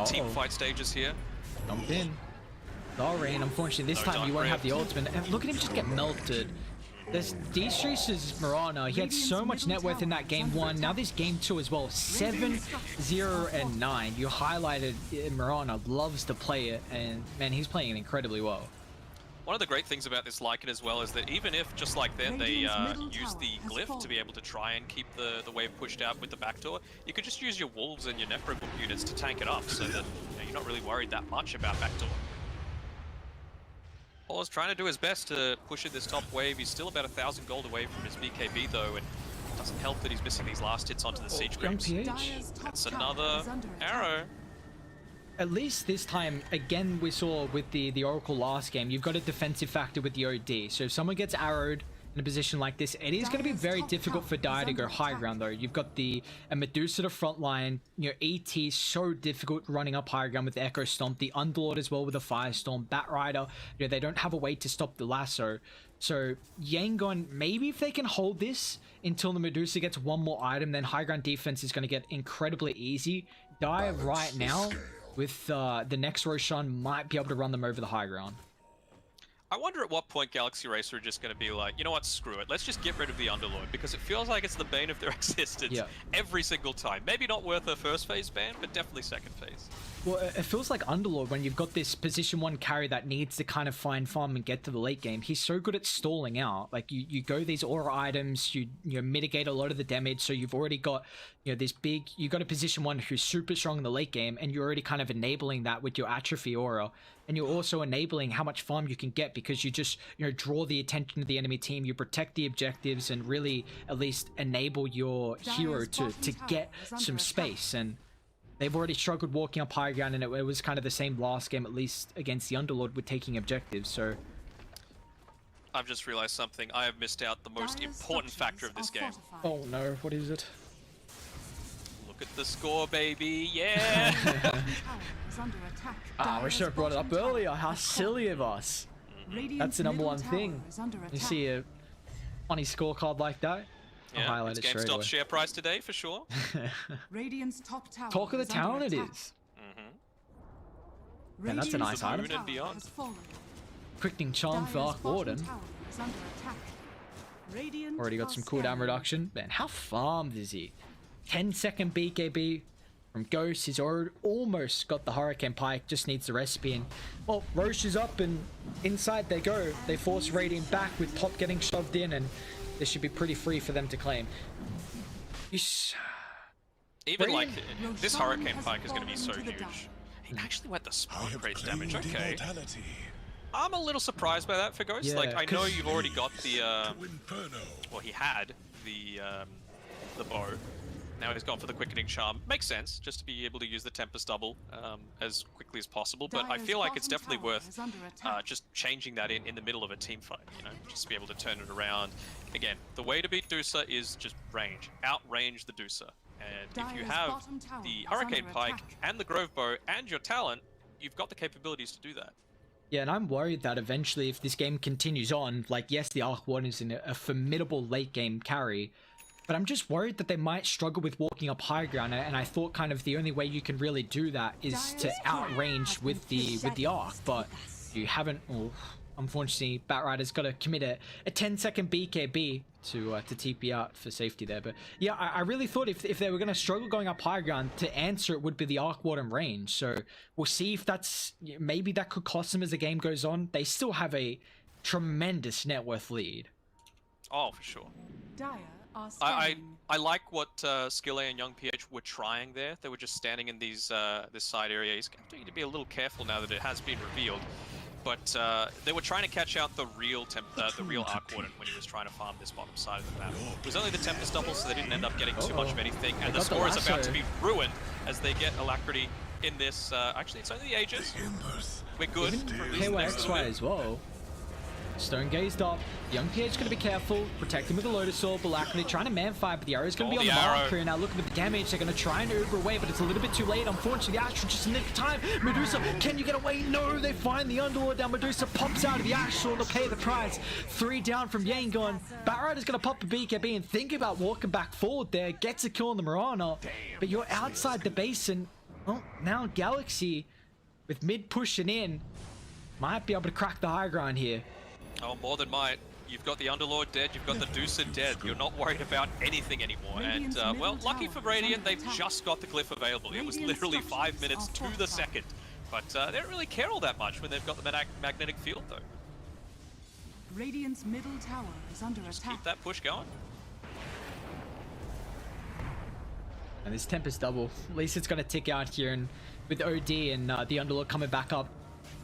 [SPEAKER 1] team fight stages here.
[SPEAKER 2] Jump in. Rain, unfortunately this time you won't have the ultimate, and look at him just get melted. This D-Streets' Mirana, he had so much net worth in that game 1, now this game 2 as well. 7, 0, and 9. You highlighted Mirana loves to play it, and man, he's playing it incredibly well.
[SPEAKER 1] One of the great things about this Lycan as well is that even if, just like then, they use the glyph to be able to try and keep the wave pushed out with the backdoor, you could just use your Wolves and your Necrobook units to tank it up so that you're not really worried that much about backdoor. Paul's trying to do his best to push in this top wave. He's still about 1,000 gold away from his BKB though, and it doesn't help that he's missing these last hits onto the Siege Creeps. That's another arrow.
[SPEAKER 2] At least this time, again, we saw with the Oracle last game, you've got a defensive factor with the OD. So if someone gets arrowed in a position like this, it is going to be very difficult for Dire to go high ground though. You've got a Medusa to front line, ET is so difficult running up high ground with the Echo Stomp, the Underlord as well with the Firestorm, Bat Rider, they don't have a way to stop the lasso. So Yangon, maybe if they can hold this until the Medusa gets one more item, then high ground defense is going to get incredibly easy. Dire right now, with the next Roshan, might be able to run them over the high ground.
[SPEAKER 1] I wonder at what point Galaxy Racer are just going to be like, you know what, screw it. Let's just get rid of the Underlord, because it feels like it's the bane of their existence every single time. Maybe not worth a first phase ban, but definitely second phase.
[SPEAKER 2] Well, it feels like Underlord when you've got this position 1 carry that needs to kind of find farm and get to the late game. He's so good at stalling out. Like you go these aura items, you mitigate a lot of the damage, so you've already got this big. You got a position 1 who's super strong in the late game, and you're already kind of enabling that with your atrophy aura, and you're also enabling how much farm you can get because you just draw the attention of the enemy team, you protect the objectives, and really at least enable your hero to get some space. And they've already struggled walking up high ground, and it was kind of the same last game, at least against the Underlord, with taking objectives. So
[SPEAKER 1] I've just realized something. I have missed out the most important factor of this game.
[SPEAKER 2] oh no, what is it?
[SPEAKER 1] Look at the score, baby. Yeah.
[SPEAKER 2] I wish I brought it up earlier. How silly of us. That's the number 1 thing. You see a funny scorecard like that, I'll highlight it straight away.
[SPEAKER 1] GameStop share price today for sure.
[SPEAKER 3] Radiant's top tower
[SPEAKER 2] Talk of the town it is. And that's a nice item.
[SPEAKER 1] And beyond.
[SPEAKER 2] Quickening Charm for Arc Warden. Already got some cooldown reduction. Man, how farmed is he? 10-second BKB from Ghost. He's already almost got the Hurricane Pike, just needs the recipe. And well, Roche is up, and inside they go. They force Radeon back with top getting shoved in, and this should be pretty free for them to claim.
[SPEAKER 1] Even like this Hurricane Pike is going to be so huge. He actually went the smoke rates damage. Okay. I'm a little surprised by that for Ghost. Like, I know you've already got the well, he had the bow. Now he's gone for the Quickening Charm. Makes sense, just to be able to use the Tempest double as quickly as possible, but I feel like it's definitely worth just changing that in the middle of a team fight, just to be able to turn it around. Again, the way to beat Dusa is just range. Outrange the Dusa. And if you have the Hurricane Pike and the Grove Bow and your talent, you've got the capabilities to do that.
[SPEAKER 2] Yeah, and I'm worried that eventually if this game continues on, like, yes, the Arc Warden is a formidable late game carry, but I'm just worried that they might struggle with walking up high ground, and I thought kind of the only way you can really do that is to outrange with the Arc, but you haven't. Oh, unfortunately, Batrider's got to commit a 10-second BKB to TP out for safety there. But yeah, I really thought if they were going to struggle going up high ground, to answer it would be the Arc Warden range. So we'll see if that's, maybe that could cost them as the game goes on. They still have a tremendous net worth lead.
[SPEAKER 1] Oh, for sure.
[SPEAKER 3] Dire are
[SPEAKER 1] I
[SPEAKER 3] scanning.
[SPEAKER 1] like what Skille and Young PH were trying there. They were just standing in these this side area. He's going to need to be a little careful now that it has been revealed. But they were trying to catch out the real Arc Warden when he was trying to farm this bottom side of the map. It was only the Tempest double, so they didn't end up getting too much of anything. And the score is about to be ruined as they get Alacrity in this. Actually, it's only the Aegis. We're good.
[SPEAKER 2] KYXY as well. Stone gazed up. Young PH gonna be careful, protect him with a Lotus Orb. Alacrity trying to man fight, but the arrow's gonna be on the mark here. Now look at the damage. They're gonna try and Uber away, but it's a little bit too late. Unfortunately, the Astral just in the nick of time. Medusa, can you get away? No, they find the Underlord down. Medusa pops out of the Astral and they'll pay the price. 3 down from Yangon. Batrider's gonna pop a BKB and think about walking back forward there. Gets a kill on the Mirana, but you're outside the basin. Well, now Galaxy, with mid pushing in, might be able to crack the high ground here.
[SPEAKER 1] Oh, more than might. You've got the Underlord dead, you've got the Deucer dead. You're not worried about anything anymore. And, well, lucky for Radeon, they've just got the glyph available. It was literally 5 minutes to the second. But they don't really care all that much when they've got the magnetic field, though.
[SPEAKER 3] Radiant's middle tower is under attack.
[SPEAKER 1] Keep that push going.
[SPEAKER 2] And this Tempest double, at least it's going to tick out here, and with OD and the Underlord coming back up,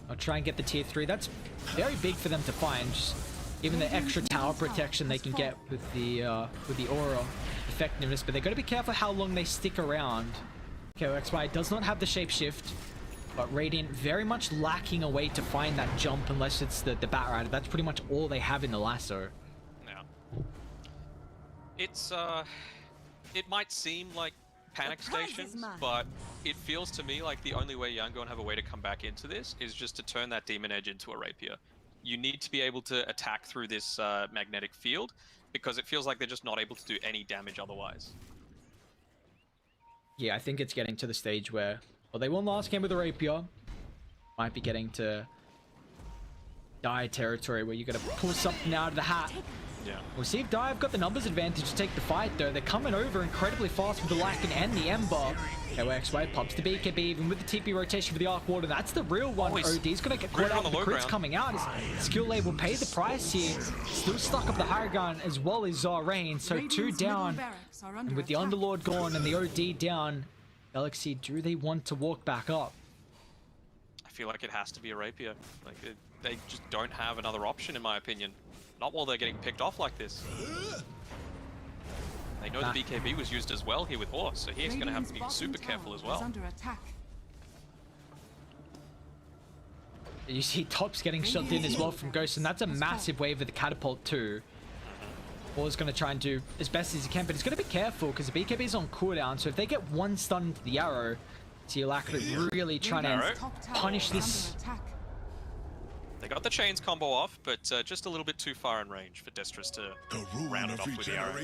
[SPEAKER 2] I'll try and get the tier 3. That's very big for them to find. Just even the extra tower protection they can get with the aura effectiveness, but they've got to be careful how long they stick around. KOXY does not have the shapeshift, but Radeon very much lacking a way to find that jump unless it's the Batrider. That's pretty much all they have in the lasso.
[SPEAKER 1] Yeah. It's it might seem like panic stations, but it feels to me like the only way Yangon have a way to come back into this is just to turn that Demon Edge into a Rapier. You need to be able to attack through this magnetic field, because it feels like they're just not able to do any damage otherwise.
[SPEAKER 2] Yeah, I think it's getting to the stage where, well, they won last game with a Rapier. Might be getting to Dire territory where you got to pull something out of the hat.
[SPEAKER 1] Yeah.
[SPEAKER 2] We'll see if Dire have got the numbers advantage to take the fight, though. They're coming over incredibly fast with the Lycan and the Ember. KOXY pops the BKB, even with the TP rotation for the Arc Warden. That's the real one. OD's going to get caught out with the crits coming out. His skill label pay the price here. Still stuck up the high ground as well as Rain. So 2 down. And with the Underlord gone and the OD down, Galaxy, do they want to walk back up?
[SPEAKER 1] I feel like it has to be a Rapier. Like they just don't have another option, in my opinion. Not while they're getting picked off like this. They know the BKB was used as well here with Horse, so he's going to have to be super careful as well.
[SPEAKER 2] You see Top's getting shot in as well from Ghost, and that's a massive wave of the Catapult too. Horse going to try and do as best as he can, but he's going to be careful because the BKB is on cooldown, so if they get one stun into the arrow, see Alacrity really trying to punish this.
[SPEAKER 1] They got the chains combo off, but just a little bit too far in range for Destrus to round it off with the arrow.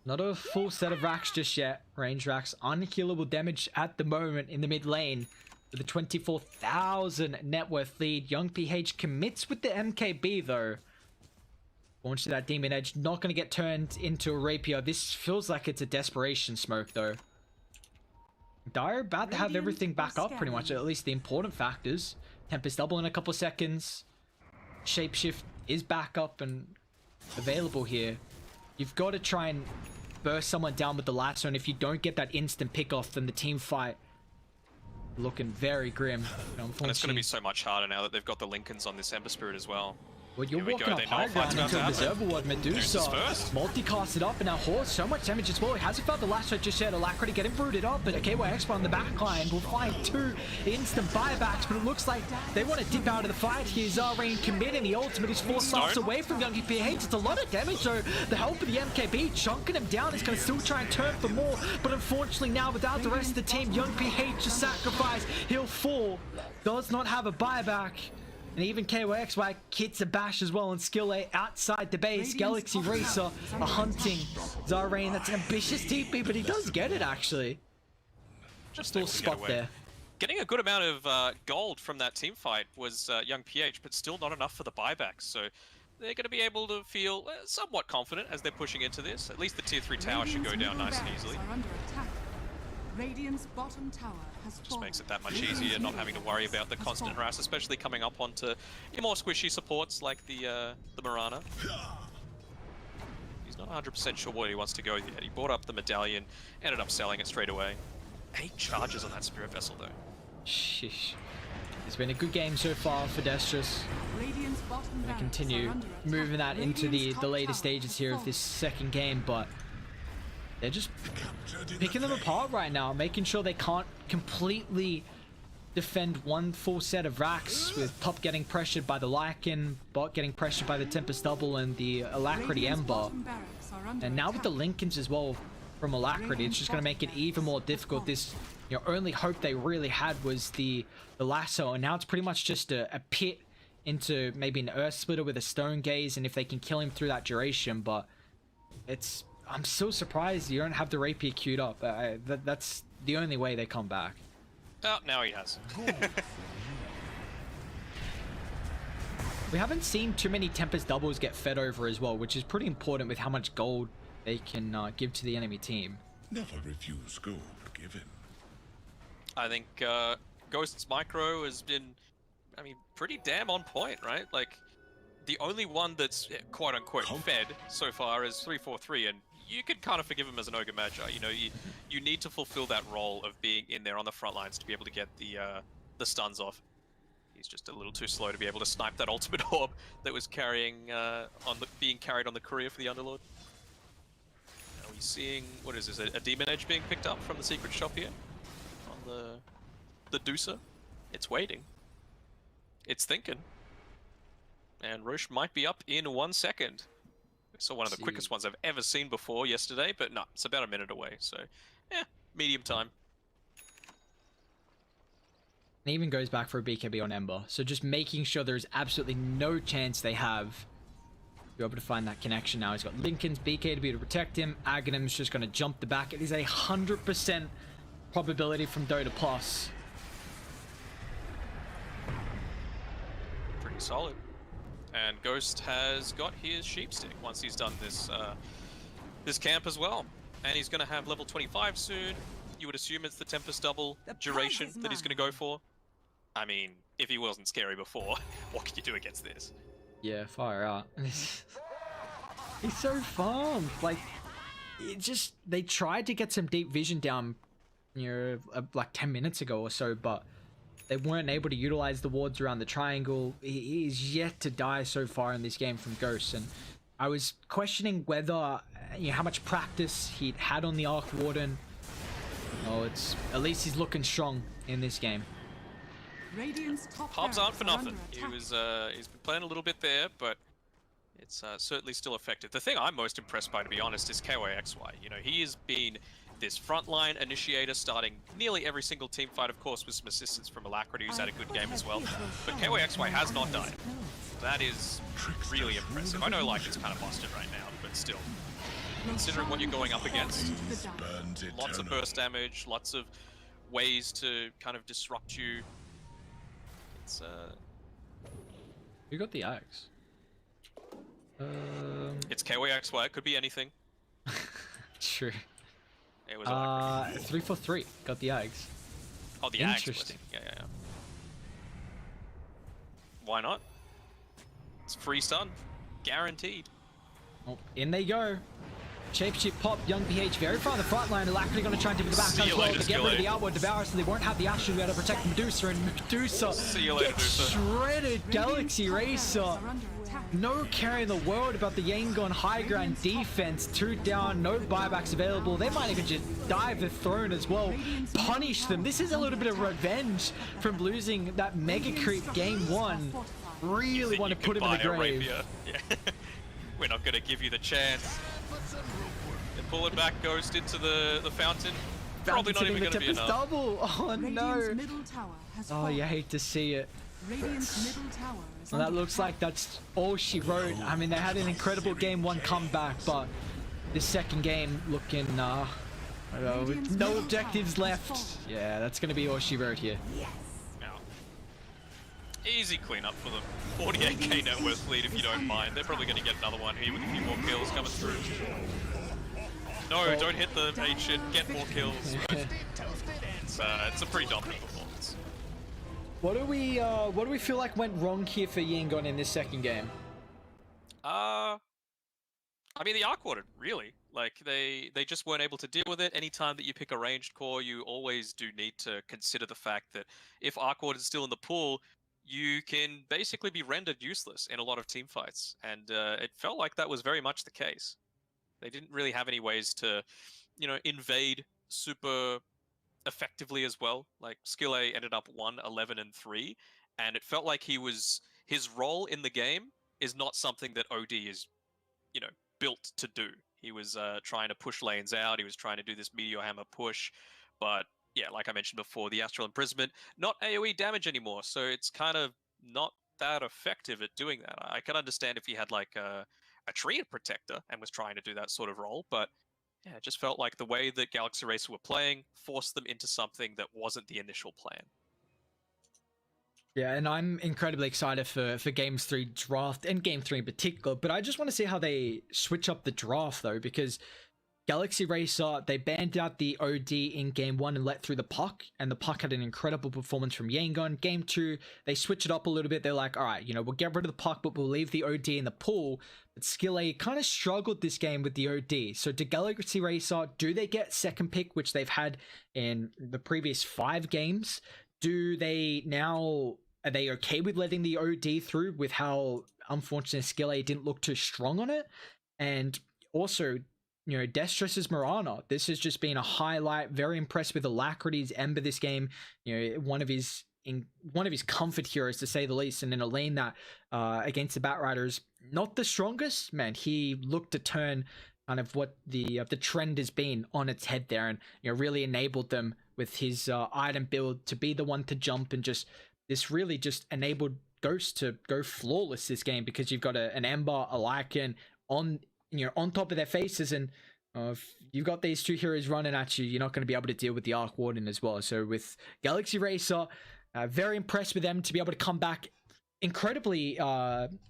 [SPEAKER 2] Not a full set of racks just yet. Range racks, unkillable damage at the moment in the mid lane. With a 24,000 net worth lead, Young PH commits with the MKB though. Launch to that Demon Edge, not going to get turned into a Rapier. This feels like it's a desperation smoke though. Dire about to have everything back up pretty much, at least the important factors. Tempest double in a couple seconds. Shapeshift is back up and available here. You've got to try and burst someone down with the lasso, and if you don't get that instant pick off, then the team fight looking very grim.
[SPEAKER 1] And it's going to be so much harder now that they've got the Lincolns on this Ember Spirit as well.
[SPEAKER 2] Well, you're
[SPEAKER 1] Here we
[SPEAKER 2] walking
[SPEAKER 1] go,
[SPEAKER 2] up
[SPEAKER 1] they know
[SPEAKER 2] high
[SPEAKER 1] a
[SPEAKER 2] ground
[SPEAKER 1] fight's
[SPEAKER 2] into a
[SPEAKER 1] about to happen.
[SPEAKER 2] Berserker Ward. Medusa
[SPEAKER 1] Medusa's first.
[SPEAKER 2] multicasted up, and now Horse, so much damage as well. He hasn't felt the last shot just yet. Alacrity getting rooted up, but KYX on the back line will find 2 instant buybacks, but it looks like they want to dip out of the fight here. Zarain committing the ultimate is 4 stars
[SPEAKER 1] Stone.
[SPEAKER 2] away from Young PH. It's a lot of damage, so the help of the MKB chunking him down is going to still try and turn for more, but unfortunately now without the rest of the team, Young PH just sacrifice. He'll fall. Does not have a buyback. And even KYXY hits a bash as well on skill 8 outside the base. Galaxy Racer are hunting Zarain. That's an ambitious TP, but he does get it actually. Just a little spot there.
[SPEAKER 1] Getting a good amount of gold from that team fight was Young PH, but still not enough for the buybacks. So they're going to be able to feel somewhat confident as they're pushing into this. At least the tier 3 tower should go down nice and easily.
[SPEAKER 3] Radiant's bottom tower has
[SPEAKER 1] Just makes it that much easier not having to worry about the constant harass, especially coming up onto your more squishy supports like the Mirana. He's not 100% sure where he wants to go yet. He bought up the medallion, ended up selling it straight away. 8 charges on that Spirit Vessel though.
[SPEAKER 2] Sheesh. It's been a good game so far for Destrus.
[SPEAKER 3] Radiant's bottom
[SPEAKER 2] Gonna continue moving that into the later stages here of this second game, but they're just picking them apart right now, making sure they can't completely defend one full set of racks, with top getting pressured by the Lycan, bot getting pressured by the Tempest Double and the Alacrity Ember. And now with the Lincolns as well from Alacrity, it's just going to make it even more difficult. This, only hope they really had was the lasso, and now it's pretty much just a pit into maybe an Earth Splitter with a Stone Gaze, and if they can kill him through that duration, but it's... I'm so surprised you don't have the Rapier queued up. That's the only way they come back.
[SPEAKER 1] Oh, now he has.
[SPEAKER 2] We haven't seen too many Tempest Doubles get fed over as well, which is pretty important with how much gold they can give to the enemy team.
[SPEAKER 4] Never refuse gold given.
[SPEAKER 1] I think Ghost's micro has been, I mean, pretty damn on point, right? Like, the only one that's quote-unquote fed so far is 343, and you could kind of forgive him as an Ogre Magi. You need to fulfill that role of being in there on the front lines to be able to get the stuns off. He's just a little too slow to be able to snipe that ultimate orb that was carrying being carried on the courier for the Underlord. Are we seeing, what is this, a Demon Edge being picked up from the secret shop here? On the Deucer? It's waiting. It's thinking. And Roche might be up in 1 second. So one of the quickest ones I've ever seen before yesterday, but no, it's about a minute away, so yeah, medium time.
[SPEAKER 2] And even goes back for a BKB on Ember, so just making sure there's absolutely no chance they have be able to find that connection now. He's got Lincoln's BK to be able to protect him. Aghanim's just going to jump the back. It is 100% probability from Dota Plus.
[SPEAKER 1] Pretty solid. And Ghost has got his Sheepstick once he's done this this camp as well. And he's going to have level 25 soon. You would assume it's the Tempest Double duration that he's going to go for. I mean, if he wasn't scary before, what can you do against this?
[SPEAKER 2] Yeah, fire out. He's so farmed. Like, they tried to get some deep vision down, like 10 minutes ago or so, but they weren't able to utilize the wards around the triangle. He is yet to die so far in this game from Ghost, and I was questioning whether, how much practice he'd had on the Arc Warden. Oh, at least he's looking strong in this game.
[SPEAKER 1] Pubs aren't for nothing. He's been playing a little bit there, but it's certainly still effective. The thing I'm most impressed by, to be honest, is KYXY. He has been this frontline initiator starting nearly every single team fight, of course, with some assistance from Alacrity, who's had a good game as well. But KYXY has not died. That is really impressive. I know like it's kind of busted right now, but still. Considering what you're going up against, lots of burst damage, lots of ways to kind of disrupt you. It's
[SPEAKER 2] Who got the axe?
[SPEAKER 1] It's KYXY, it could be anything.
[SPEAKER 2] True.
[SPEAKER 1] It was
[SPEAKER 2] 343 got the eggs.
[SPEAKER 1] Oh, the axe.
[SPEAKER 2] Interesting.
[SPEAKER 1] Yeah. Why not? It's free stun, guaranteed.
[SPEAKER 2] Oh, in they go. Shapeshift pop, Young PH very far on the front line. Alacrity going to try and do the back as well to get rid of the outward Devourer, so they won't have the Asher to be able to protect Medusa, and Medusa
[SPEAKER 1] See you later,
[SPEAKER 2] gets
[SPEAKER 1] Medusa.
[SPEAKER 2] shredded. Galaxy Racer No care in the world about the Yangon high ground defense. 2 down, no buybacks available. They might even just dive the throne as well. Punish them. This is a little bit of revenge from losing that mega creep game 1. Really want to put him in the grave.
[SPEAKER 1] Yeah. We're not going to give you the chance. And pull it back, Ghost into the fountain. Probably not even going to be enough.
[SPEAKER 2] Double. Oh no.
[SPEAKER 3] Middle tower has
[SPEAKER 2] Oh, you hate to see it.
[SPEAKER 3] Radiant's middle tower is
[SPEAKER 2] Well, that looks like that's all she wrote. I mean, they had an incredible game 1 comeback, but this second game looking with no objectives left. Yeah, that's going to be all she wrote here.
[SPEAKER 1] Now, easy cleanup for them. 48k net worth lead if you don't mind. They're probably going to get another one here with a few more kills coming through. No, don't hit the ancient. Get more kills. It's a pretty dominant performance.
[SPEAKER 2] What do we feel like went wrong here for Yangon in this second game?
[SPEAKER 1] I mean, the arc water, really. Like, they just weren't able to deal with it. Anytime that you pick a ranged core, you always do need to consider the fact that if arc water is still in the pool, you can basically be rendered useless in a lot of team fights. And it felt like that was very much the case. They didn't really have any ways to, invade super effectively as well. Like, Skill A ended up 1-11-3, and it felt like his role in the game is not something that OD is, built to do. He was trying to push lanes out, he was trying to do this Meteor Hammer push, but yeah, like I mentioned before, the Astral Imprisonment, not AoE damage anymore, so it's kind of not that effective at doing that. I can understand if he had like a Treant Protector and was trying to do that sort of role, but yeah, it just felt like the way that Galaxy Racer were playing forced them into something that wasn't the initial plan.
[SPEAKER 2] Yeah, and I'm incredibly excited for Games 3 draft, and Game 3 in particular, but I just want to see how they switch up the draft, though, because Galaxy Racer, they banned out the OD in Game 1 and let through the puck, and the puck had an incredible performance from Yangon. Game 2, they switch it up a little bit. They're like, all right, we'll get rid of the puck, but we'll leave the OD in the pool. But Skill A kind of struggled this game with the OD. So to Galaxy Racer, do they get second pick, which they've had in the previous 5 games? Do they now... Are they okay with letting the OD through with how, unfortunately, Skill A didn't look too strong on it? And also... Destress's Mirana. This has just been a highlight. Very impressed with Alacrity's Ember this game. One of his comfort heroes, to say the least. And in a lane that against the Batriders, not the strongest. Man, he looked to turn kind of what the trend has been on its head there, and really enabled them with his item build to be the one to jump, and this really just enabled Ghost to go flawless this game, because you've got an Ember, a Lycan on top of their faces, and if you've got these 2 heroes running at you, you're not going to be able to deal with the Arc Warden as well. So with Galaxy Racer, very impressed with them to be able to come back incredibly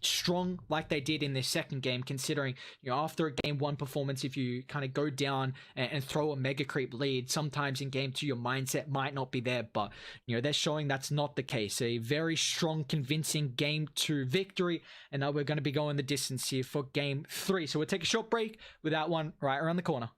[SPEAKER 2] strong like they did in their second game, considering after a game 1 performance, if you kind of go down and throw a mega creep lead, sometimes in game 2 your mindset might not be there, but they're showing that's not the case. A very strong, convincing game 2 victory, and now we're going to be going the distance here for game 3. So we'll take a short break with that one right around the corner.